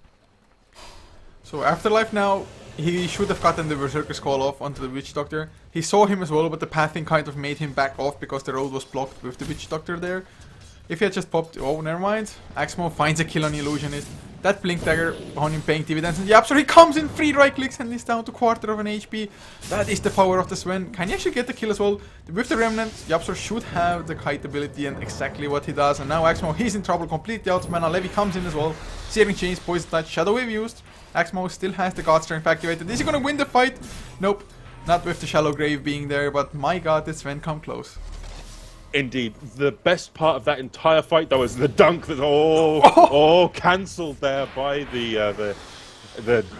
So Afterlife now, he should have gotten the Berserker Skull off onto the Witch Doctor. He saw him as well, but the pathing kind of made him back off because the road was blocked with the Witch Doctor there. If he had just popped... Oh, never mind. Axmo finds a kill on the Illusionist. That Blink Dagger on him paying dividends. And Yapsor, he comes in, 3 right clicks and he's down to quarter of an HP. That is the power of the Sven. Can he actually get the kill as well? With the Remnant, Yapsor should have the kite ability and exactly what he does. And now Axmo, he's in trouble, completely out of mana. Levi comes in as well. Searing Chains, Poison Touch, Shadow Wave used. Axmo still has the God Strength activated. Is he gonna win the fight? Nope. Not with the Shallow Grave being there, but my god, did Sven come close. Indeed, the best part of that entire fight, though, is the dunk that cancelled there by the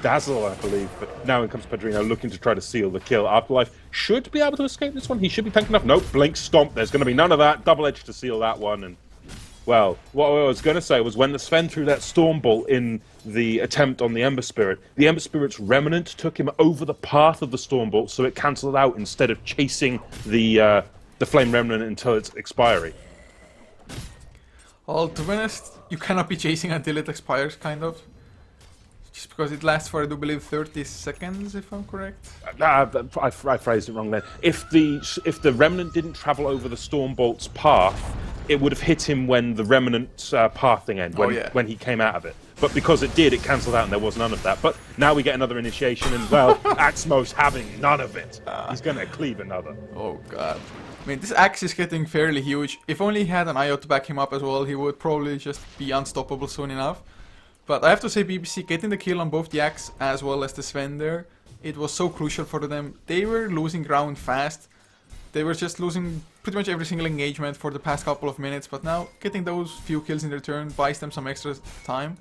Dazzle, I believe. But now in comes Padrino looking to try to seal the kill. Afterlife should be able to escape this one. He should be tanky enough. Nope, Blink Stomp. There's going to be none of that. Double Edge to seal that one. And, well, what I was going to say was when the Sven threw that Storm Bolt in the attempt on the Ember Spirit's Remnant took him over the path of the Storm Bolt, so it cancelled out instead of chasing the Flame Remnant until its expiry. Well, to be honest, you cannot be chasing until it expires, kind of. Just because it lasts for, I do believe, 30 seconds, if I'm correct. I phrased it wrong then. If the Remnant didn't travel over the Storm Bolt's path, it would have hit him when the Remnant's path thing ended, when he came out of it. But because it did, it cancelled out and there was none of that. But now we get another initiation and, well, Axmo's having none of it. He's going to cleave another. Oh, God. I mean, this axe is getting fairly huge. If only he had an IO to back him up as well, he would probably just be unstoppable soon enough. But I have to say, BBC getting the kill on both the axe as well as the Sven there, it was so crucial for them. They were losing ground fast. They were just losing pretty much every single engagement for the past couple of minutes. But now, getting those few kills in return buys them some extra time.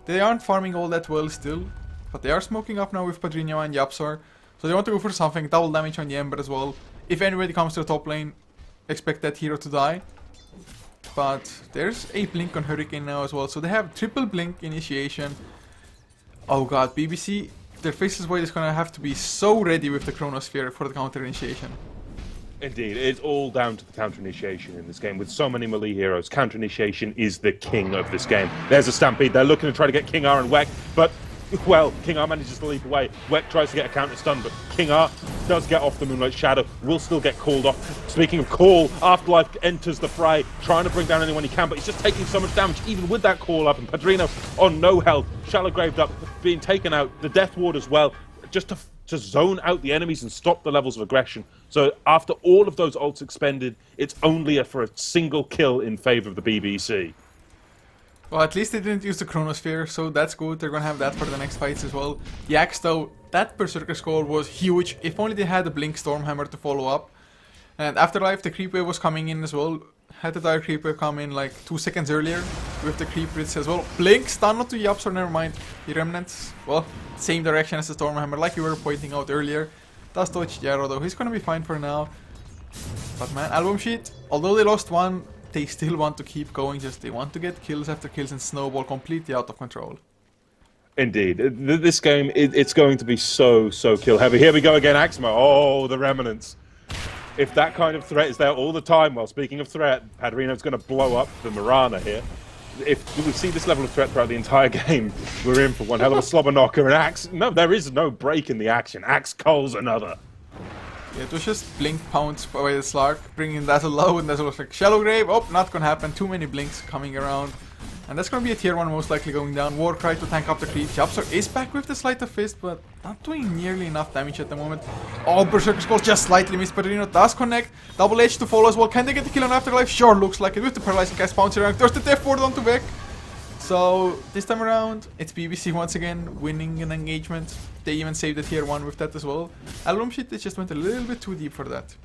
They aren't farming all that well still, but they are smoking up now with Padrino and Yapsar. So they want to go for something, double damage on the Ember as well. If anybody comes to the top lane, expect that hero to die. But there's a blink on Hurricane now as well, so they have triple blink initiation. Oh god, BBC, their Faceless Void is gonna have to be so ready with the Chronosphere for the counter initiation. Indeed, it's all down to the counter initiation in this game. With so many melee heroes, counter initiation is the king of this game. There's a Stampede, they're looking to try to get King R and Weck, but, well, King R manages to leap away. Weck tries to get a counter stun, but King R does get off the Moonlight Shadow, will still get called off. Speaking of call, Afterlife enters the fray, trying to bring down anyone he can, but he's just taking so much damage, even with that call up, and Padrino on no health, Shallow Graved up, being taken out, the Death Ward as well, just to zone out the enemies and stop the levels of aggression. So after all of those ults expended, it's only for a single kill in favor of the BBC. Well, at least they didn't use the Chronosphere, so that's good. They're gonna have that for the next fights as well. The Axe, though, that Berserker score was huge. If only they had a Blink Stormhammer to follow up. And Afterlife, the creep wave was coming in as well. Had the dire creep wave come in like 2 seconds earlier with the creep blitz as well. Blink stun not to Yaps, or never mind. The Remnants, well, same direction as the Stormhammer, like you were pointing out earlier. Does dodge the arrow though. He's gonna be fine for now. But man, AlbumSheet, although they lost one, they still want to keep going. Just they want to get kills after kills and snowball completely out of control. Indeed, this game it's going to be so kill heavy. Here we go again, Axmo. Oh, the Remnants. If that kind of threat is there all the time, well, speaking of threat, Padrino's going to blow up the Mirana here. If we see this level of threat throughout the entire game, we're in for one hell of a slobber knocker. And Axe, no, there is no break in the action. Axe calls another. Yeah, it was just blink pounce by the Slark, bringing Dazzle low, and Dazzle was like, Shallow Grave, oh, not gonna happen, too many blinks coming around. And that's gonna be a tier 1 most likely going down. Warcry to tank up the creep. Japsar is back with the Sleight of Fist, but not doing nearly enough damage at the moment. Oh, Berserker Skull just slightly missed, but Padrino does connect. Double Edge to follow as well. Can they get the kill on Afterlife? Sure, looks like it with the Paralyzing Cast bouncing around. There's the Death Ward onto Beck. So, this time around, it's BBC once again winning an engagement. They even saved the tier 1 with that as well. AlbumSheet, they just went a little bit too deep for that.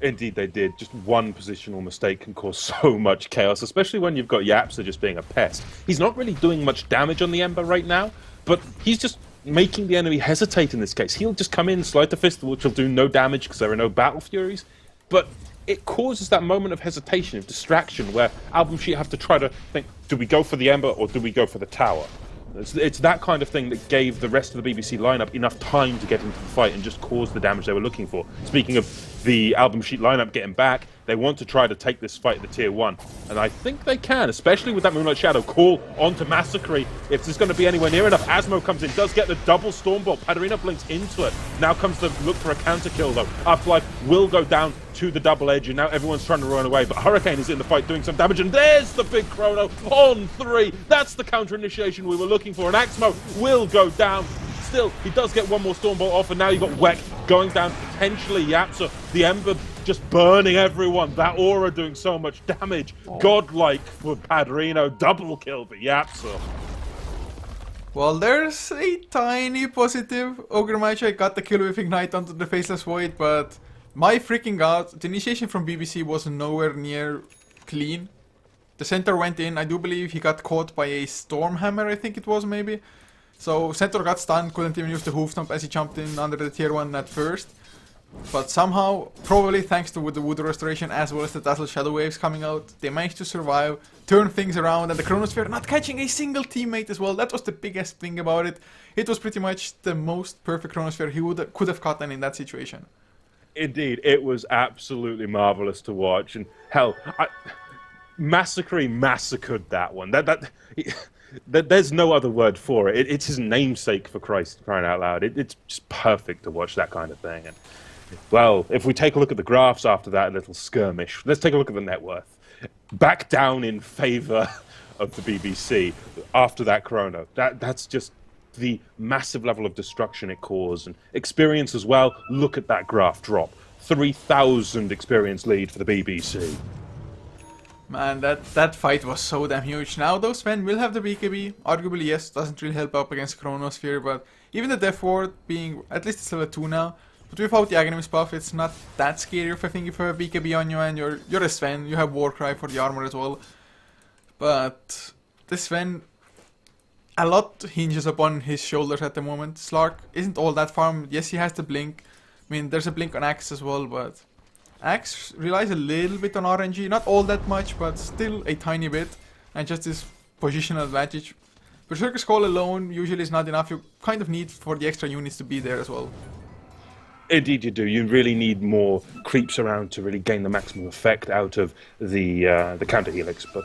Indeed they did. Just one positional mistake can cause so much chaos, especially when you've got Yapsa just being a pest. He's not really doing much damage on the Ember right now, but he's just making the enemy hesitate in this case. He'll just come in, Sleight of Fist, which will do no damage because there are no Battle Furies, but it causes that moment of hesitation, of distraction, where AlbumSheet have to try to think, do we go for the Ember or do we go for the tower? It's that kind of thing that gave the rest of the BBC lineup enough time to get into the fight and just cause the damage they were looking for. Speaking of the AlbumSheet lineup getting back, they want to try to take this fight to tier 1. And I think they can, especially with that Moonlight Shadow call onto Massacre. If there's going to be anywhere near enough, Asmo comes in, does get the double Stormbolt. Padrino blinks into it. Now comes the look for a counter kill though. Afterlife will go down to the double edge, and now everyone's trying to run away. But Hurricane is in the fight doing some damage, and there's the big Chrono on 3. That's the counter initiation we were looking for, and Axmo will go down. Still, he does get one more Stormbolt off, and now you've got Weck going down, potentially Yapsa. The Ember just burning everyone. That aura doing so much damage. Godlike for Padrino. Double kill for Yapsa. Well, there's a tiny positive. Ogre Magi got the kill with Ignite onto the Faceless Void, but My freaking god, the initiation from BBC was nowhere near clean. The center went in, I do believe he got caught by a Stormhammer, I think it was maybe. So center got stunned, couldn't even use the hoof stomp as he jumped in under the tier 1 at first. But somehow, probably thanks to the Voodoo Restoration as well as the Dazzle Shadow Waves coming out, they managed to survive, turn things around, and the Chronosphere not catching a single teammate as well. That was the biggest thing about it. It was pretty much the most perfect Chronosphere he could have gotten in that situation. Indeed, it was absolutely marvelous to watch, and hell, Massacre massacred that one. There's no other word for it. It's his namesake, for Christ crying out loud. It's just perfect to watch that kind of thing. And well, if we take a look at the graphs after that little skirmish, let's take a look at the net worth. Back down in favor of the BBC after that chrono. That's just the massive level of destruction it caused. And experience as well, look at that graph drop. 3,000 experience lead for the BBC. Man, that fight was so damn huge. Now those Sven will have the BKB. Arguably, yes, doesn't really help up against Chronosphere, but even the Death Ward being, at least it's level 2 now, but without the Aghanim buff, it's not that scary if I think if you have BKB on you and you're a Sven, you have Warcry for the armor as well. But this Sven, a lot hinges upon his shoulders at the moment. Slark isn't all that farmed. Yes, he has the blink. I mean, there's a blink on Axe as well, but Axe relies a little bit on RNG, not all that much, but still a tiny bit, and just this positional advantage. Berserker's Call alone usually is not enough. You kind of need for the extra units to be there as well. Indeed you do. You really need more creeps around to really gain the maximum effect out of the counter helix, but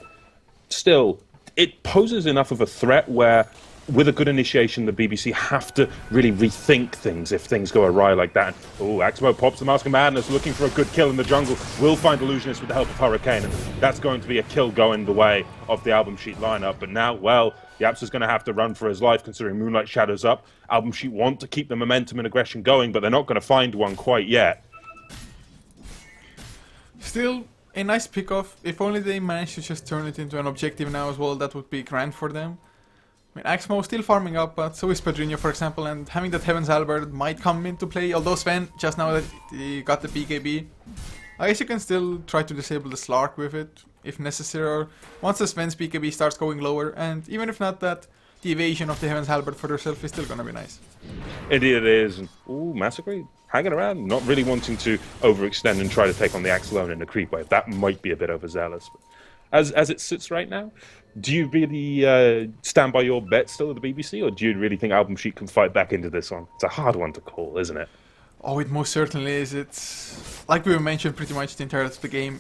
still, it poses enough of a threat where, with a good initiation, the BBC have to really rethink things if things go awry like that. Oh, Axmo pops the Mask of Madness, looking for a good kill in the jungle. Will find Illusionist with the help of Hurricane, and that's going to be a kill going the way of the AlbumSheet lineup. But now, well, Yaps is going to have to run for his life, considering Moonlight Shadow's up. AlbumSheet want to keep the momentum and aggression going, but they're not going to find one quite yet. Still, a nice pick-off. If only they manage to just turn it into an objective now as well, that would be grand for them. I mean, Axmo still farming up, but so is Padrinho, for example, and having that Heaven's Halberd might come into play, although Sven, just now that he got the BKB, I guess you can still try to disable the Slark with it, if necessary, or once the Sven's BKB starts going lower, and even if not that, the evasion of the Heaven's Halberd for yourself is still gonna be nice. Indeed it is. Ooh, Massacre hanging around, not really wanting to overextend and try to take on the Axe alone in a creep wave. That might be a bit overzealous. But as it sits right now, do you really stand by your bet still at the BBC, or do you really think AlbumSheet can fight back into this one? It's a hard one to call, isn't it? Oh, it most certainly is. It's like we mentioned pretty much the entirety of the game.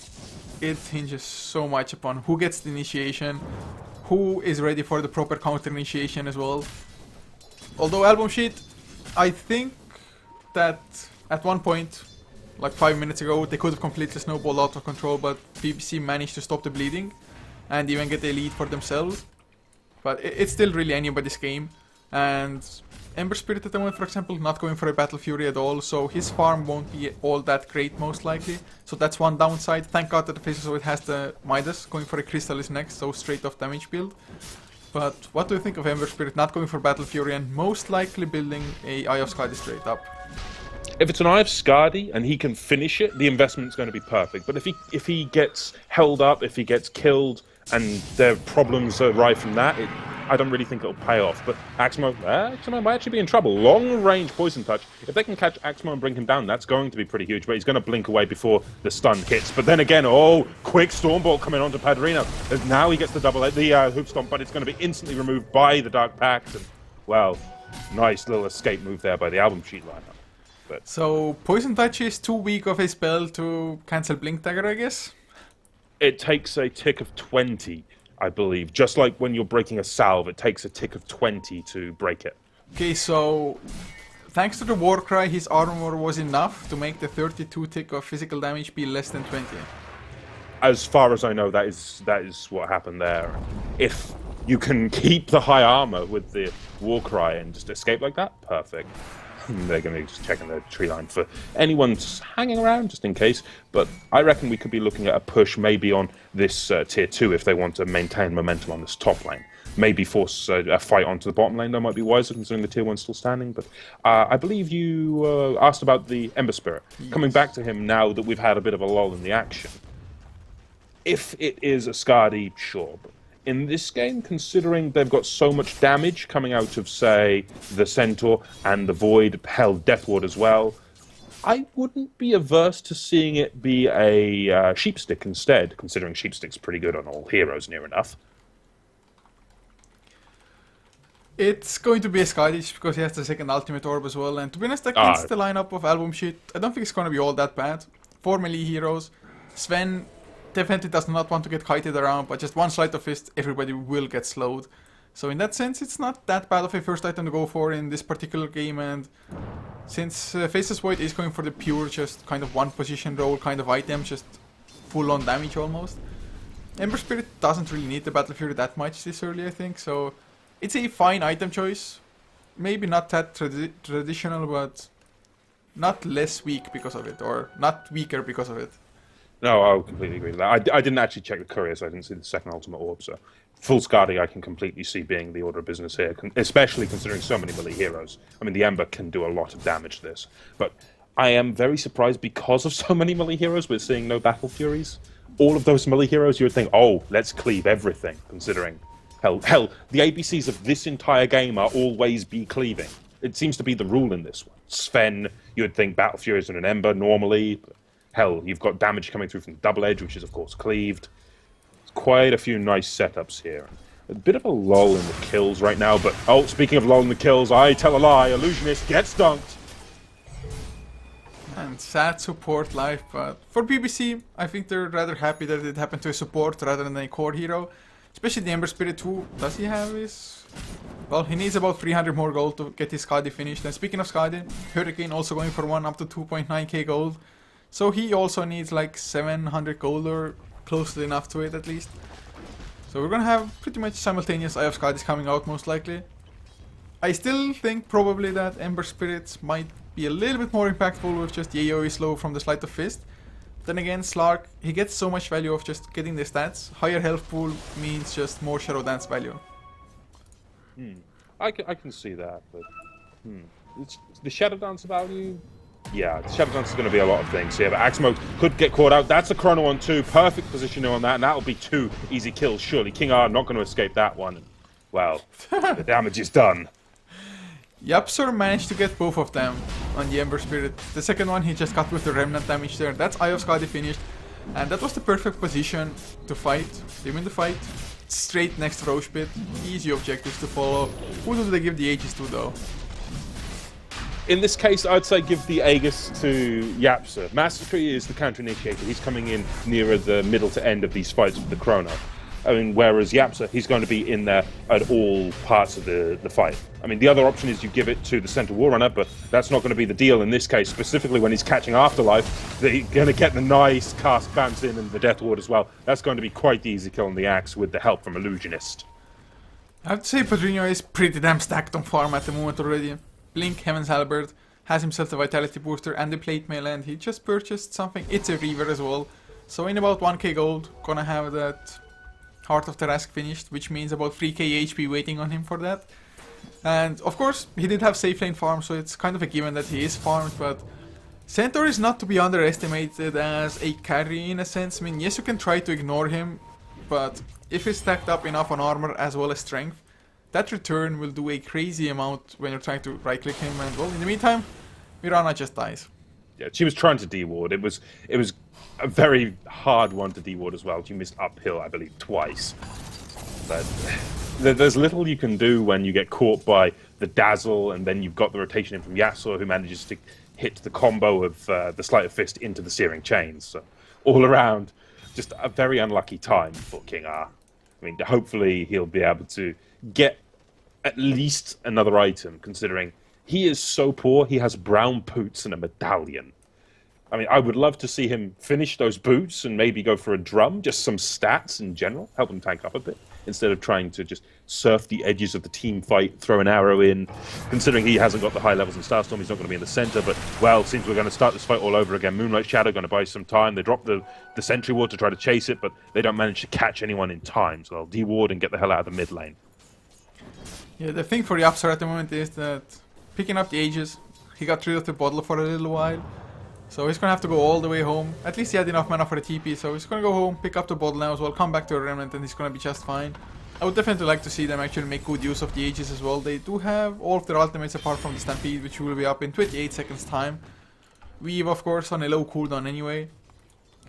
It hinges so much upon who gets the initiation, who is ready for the proper counter initiation as well. Although AlbumSheet, I think that at one point, like 5 minutes ago, they could have completely snowballed out of control, but BBC managed to stop the bleeding and even get a lead for themselves. But it's still really anybody's game, and Ember Spirit at the moment, for example, not going for a Battle Fury at all, so his farm won't be all that great most likely. So that's one downside. Thank god that the Faceless has the Midas, going for a Crystallis next, so straight off damage build. But what do you think of Ember Spirit not going for Battle Fury and most likely building a Eye of Skadi straight up? If it's an Eye of Skadi and he can finish it, the investment's going to be perfect. But if he gets held up, if he gets killed, and their problems arrive from that, I don't really think it'll pay off. But Axmo might actually be in trouble. Long-range Poison Touch. If they can catch Axmo and bring him down, that's going to be pretty huge. But he's going to blink away before the stun hits. But then again, oh, quick Stormbolt coming onto Padrino. Now he gets the Hoop Stomp, but it's going to be instantly removed by the Dark Pact. And, well, nice little escape move there by the AlbumSheet lineup. But so Poison Touch is too weak of a spell to cancel Blink Dagger, I guess? It takes a tick of 20, I believe. Just like when you're breaking a salve, it takes a tick of 20 to break it. Okay, so thanks to the Warcry, his armor was enough to make the 32 tick of physical damage be less than 20. As far as I know, that is what happened there. If you can keep the high armor with the Warcry and just escape like that, perfect. They're going to be just checking the tree line for anyone hanging around, just in case. But I reckon we could be looking at a push maybe on this tier 2 if they want to maintain momentum on this top lane. maybe force a fight onto the bottom lane. That might be wiser considering the tier 1's still standing. But I believe you asked about the Ember Spirit. Yes. Coming back to him now that we've had a bit of a lull in the action. If it is a Skadi, sure. But in this game, considering they've got so much damage coming out of, say, the Centaur and the Void, hell, Death Ward as well, I wouldn't be averse to seeing it be a Sheepstick instead, considering Sheepstick's pretty good on all heroes near enough. It's going to be a Skadi because he has the second ultimate orb as well, and to be honest, against the lineup of AlbumSheet, I don't think it's going to be all that bad. 4 melee heroes. Sven definitely does not want to get kited around, but just one Sleight of Fist, everybody will get slowed. So in that sense, it's not that bad of a first item to go for in this particular game, and since Faceless Void is going for the pure, just kind of one position role kind of item, just full on damage almost, Ember Spirit doesn't really need the Battle Fury that much this early, I think, so it's a fine item choice. Maybe not that traditional, but not less weak because of it, or not weaker because of it. No, I completely agree with that. I didn't actually check the courier, so I didn't see the second ultimate orb, so full Skadi I can completely see being the order of business here, especially considering so many melee heroes. I mean, the Ember can do a lot of damage to this, but I am very surprised because of so many melee heroes we're seeing no Battle Furies. All of those melee heroes, you would think, oh, let's cleave everything, considering, hell, the ABCs of this entire game are always be cleaving. It seems to be the rule in this one. Sven, you would think Battle Furies and an Ember normally, but hell, you've got damage coming through from Double Edge, which is of course cleaved. Quite a few nice setups here. A bit of a lull in the kills right now, but oh, speaking of lull in the kills, I tell a lie, Illusionist gets dunked. And sad support life, but for BBC, I think they're rather happy that it happened to a support rather than a core hero. Especially the Ember Spirit 2. Does he have his? Well, he needs about 300 more gold to get his Skadi finished. And speaking of Skadi, Hurricane also going for one up to 2.9k gold. So he also needs like 700 gold or close enough to it at least. So we're gonna have pretty much simultaneous Eye of Skadis coming out most likely. I still think probably that Ember Spirits might be a little bit more impactful with just the AoE slow from the Sleight of Fist. Then again, Slark, he gets so much value of just getting the stats. Higher health pool means just more Shadow Dance value. I can see that, but it's the Shadow Dance value. Yeah, the Shadow Dance is going to be a lot of things here, but Axmo could get caught out. That's a Chrono on 2, perfect positioning on that, and that'll be 2 easy kills, surely. King R not going to escape that one. Well, the damage is done. Yapsor managed to get both of them on the Ember Spirit. The second one he just got with the Remnant damage there. That's Eye of Skadi finished, and that was the perfect position to fight. They win the fight. Straight next to Roche Pit. Easy objectives to follow. Who do they give the Aegis to though? In this case, I'd say give the Aegis to Yapsa. Master Tree is the counter-initiator. He's coming in nearer the middle to end of these fights with the Chrono. I mean, whereas Yapsa, he's going to be in there at all parts of the fight. I mean, the other option is you give it to the Centaur Warrunner, but that's not going to be the deal in this case, specifically when he's catching Afterlife. They're going to get the nice cast bounce in and the Death Ward as well. That's going to be quite the easy kill on the Axe with the help from Illusionist. I have to say Padrino is pretty damn stacked on farm at the moment already. Blink, Heaven's Halberd, has himself the Vitality Booster and the Plate Mail, and he just purchased something. It's a Reaver as well. So in about 1k gold, gonna have that Heart of Tarask finished, which means about 3k HP waiting on him for that. And of course, he did have safe lane farm, so it's kind of a given that he is farmed, but Centaur is not to be underestimated as a carry in a sense. I mean, yes, you can try to ignore him, but if he's stacked up enough on armor as well as strength, that return will do a crazy amount when you're trying to right-click him, and well, in the meantime, Mirana just dies. Yeah, she was trying to deward. It was a very hard one to deward as well. She missed uphill, I believe, twice. But there's little you can do when you get caught by the Dazzle, and then you've got the rotation in from Yasuo, who manages to hit the combo of the Sleight of Fist into the Searing Chains. So all around, just a very unlucky time for King R. I mean, hopefully he'll be able to get at least another item, considering he is so poor. He has brown boots and a medallion. I mean, I would love to see him finish those boots and maybe go for a drum, just some stats in general, help him tank up a bit, instead of trying to just surf the edges of the team fight, throw an arrow in. Considering he hasn't got the high levels in Starstorm, he's not going to be in the center, but, well, seems we're going to start this fight all over again. Moonlight Shadow going to buy some time. They drop the Sentry Ward to try to chase it, but they don't manage to catch anyone in time, so they'll deward and get the hell out of the mid lane. Yeah, the thing for Yapsar at the moment is that picking up the Aegis, he got rid of the bottle for a little while. So he's gonna have to go all the way home. At least he had enough mana for the TP, so he's gonna go home, pick up the bottle now as well, come back to a Remnant, and he's gonna be just fine. I would definitely like to see them actually make good use of the Aegis as well. They do have all of their ultimates apart from the Stampede, which will be up in 28 seconds time. Weave, of course, on a low cooldown anyway.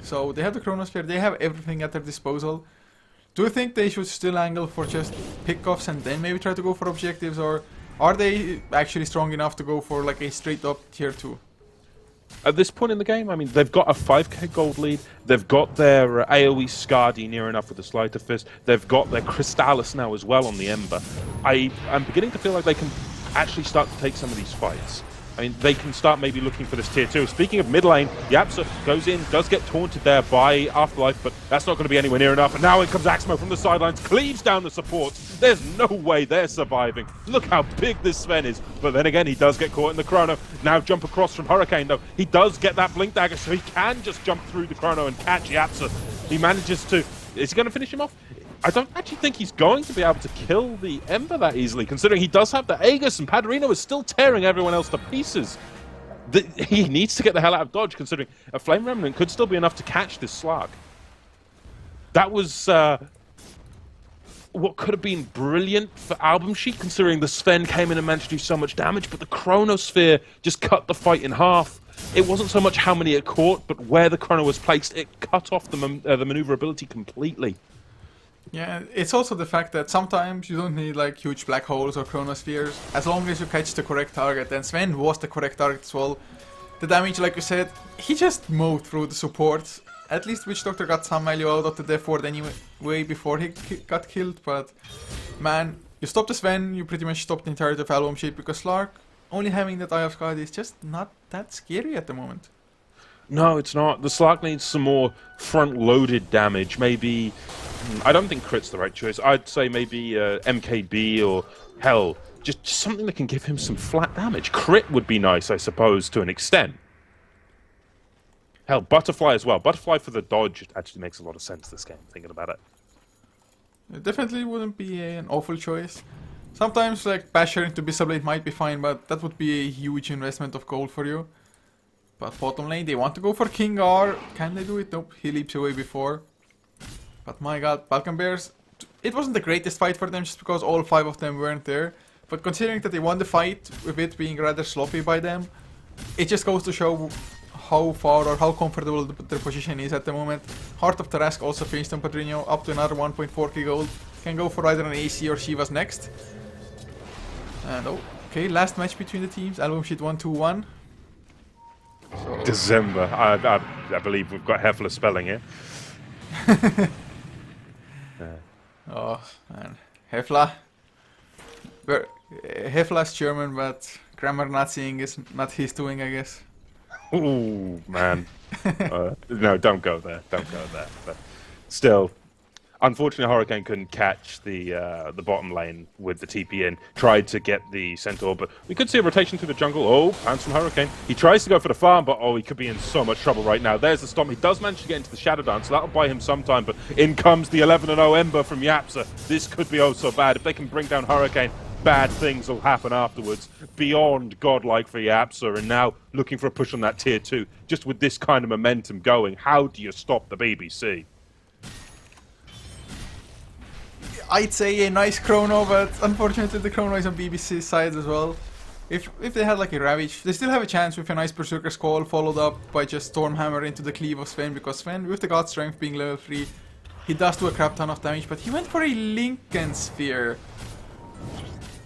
So they have the Chronosphere, they have everything at their disposal. Do you think they should still angle for just pickoffs and then maybe try to go for objectives, or are they actually strong enough to go for like a straight up tier 2? At this point in the game, I mean, they've got a 5k gold lead. They've got their AoE Skadi near enough with the Sleight of Fist. They've got their Crystallis now as well on the Ember. I'm beginning to feel like they can actually start to take some of these fights. I mean, they can start maybe looking for this tier 2. Speaking of mid lane, Yapsa goes in, does get taunted there by Afterlife, but that's not going to be anywhere near enough. And now in comes Axmo from the sidelines, cleaves down the supports. There's no way they're surviving. Look how big this Sven is. But then again, he does get caught in the Chrono. Now jump across from Hurricane, though. He does get that Blink Dagger, so he can just jump through the Chrono and catch Yapsa. He manages to... Is he going to finish him off? I don't actually think he's going to be able to kill the Ember that easily, considering he does have the Aegis and Padrino is still tearing everyone else to pieces. He needs to get the hell out of dodge, considering a Flame Remnant could still be enough to catch this Slark. That was what could have been brilliant for AlbumSheet, considering the Sven came in and managed to do so much damage, but the Chronosphere just cut the fight in half. It wasn't so much how many it caught, but where the Chrono was placed, it cut off the maneuverability completely. Yeah, it's also the fact that sometimes you don't need like huge black holes or chronospheres, as long as you catch the correct target, and Sven was the correct target as well. The damage, like you said, he just mowed through the supports. At least Witch Doctor got some value out of the death ward anyway before he got killed, but man, you stop the Sven, you pretty much stop the entirety of AlbumSheet, because Slark, only having that Eye of Skadi is just not that scary at the moment. No, it's not. The Slark needs some more front-loaded damage, maybe... I don't think crit's the right choice. I'd say maybe MKB or hell, just something that can give him some flat damage. Crit would be nice, I suppose, to an extent. Hell, Butterfly as well. Butterfly for the dodge actually makes a lot of sense this game, thinking about it. It definitely wouldn't be an awful choice. Sometimes like Basher into Blade might be fine, but that would be a huge investment of gold for you. But bottom lane, they want to go for King R. Can they do it? Nope, he leaps away before. But my god, Balkan Bears, it wasn't the greatest fight for them just because all 5 of them weren't there. But considering that they won the fight with it being rather sloppy by them, it just goes to show how far or how comfortable their position is at the moment. Heart of Tarask also finished on Padrino, up to another 1.4k gold. Can go for either an AC or Shivas next. And okay, last match between the teams, AlbumSheet 1-2-1. So. December, I believe we've got Hefla spelling here. Oh man, Hefla. Hefla's German, but grammar Naziing is not his doing, I guess. Ooh, man. No, don't go there. Don't go there. But still, unfortunately, Hurricane couldn't catch the bottom lane with the TP in. Tried to get the Centaur, but we could see a rotation through the jungle. Oh, plans from Hurricane. He tries to go for the farm, but oh, he could be in so much trouble right now. There's the stomp. He does manage to get into the Shadow Dance, so that'll buy him some time, but in comes the 11-0 Ember from Yapsa. This could be oh so bad. If they can bring down Hurricane, bad things will happen afterwards. Beyond godlike for Yapsa, and now looking for a push on that tier 2. Just with this kind of momentum going, how do you stop the BBC? I'd say a nice Chrono, but unfortunately the Chrono is on BBC's side as well. If they had like a Ravage, they still have a chance with a nice Berserker's Call followed up by just Stormhammer into the cleave of Sven, because Sven, with the God Strength being level 3, he does do a crap ton of damage, but he went for a Lincoln Sphere.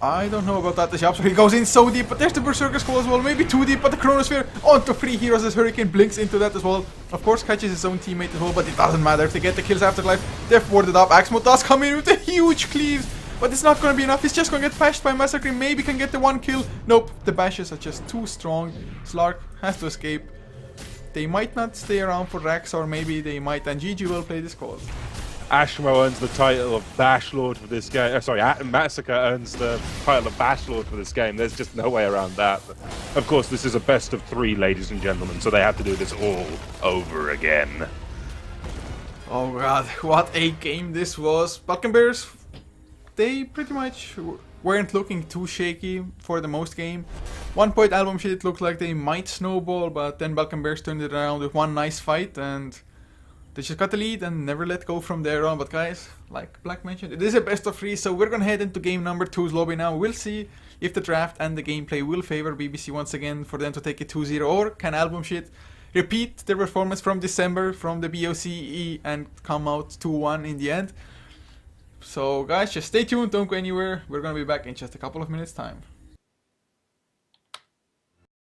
I don't know about that, the Shapshot, he goes in so deep, but there's the Berserker's Call as well, maybe too deep, but the Chronosphere onto 3 heroes as Hurricane blinks into that as well. Of course catches his own teammate as well, but it doesn't matter if they get the kills Afterlife. They're warded up, Axmo does come in with a huge cleave, but it's not gonna be enough, he's just gonna get bashed by Massacre, maybe can get the 1 kill. Nope, the bashes are just too strong. Slark has to escape. They might not stay around for Rax, or maybe they might, and GG will play this call. Ashmo earns the title of Bash Lord for this game. Sorry, Massacre earns the title of Bash Lord for this game. There's just no way around that. But of course, this is a best of 3, ladies and gentlemen, so they have to do this all over again. Oh god, what a game this was. Balkan Bears, they pretty much weren't looking too shaky for the most game. One point AlbumSheet it looked like they might snowball, but then Balkan Bears turned it around with one nice fight and they just got the lead and never let go from there on. But guys, like Black mentioned, it is a best of 3, so we're gonna head into game number 2's lobby now. We'll see if the draft and the gameplay will favor BBC once again for them to take it 2-0, or can AlbumSheet repeat their performance from December from the BOCE and come out 2-1 in the end. So guys, just stay tuned, don't go anywhere. We're gonna be back in just a couple of minutes time.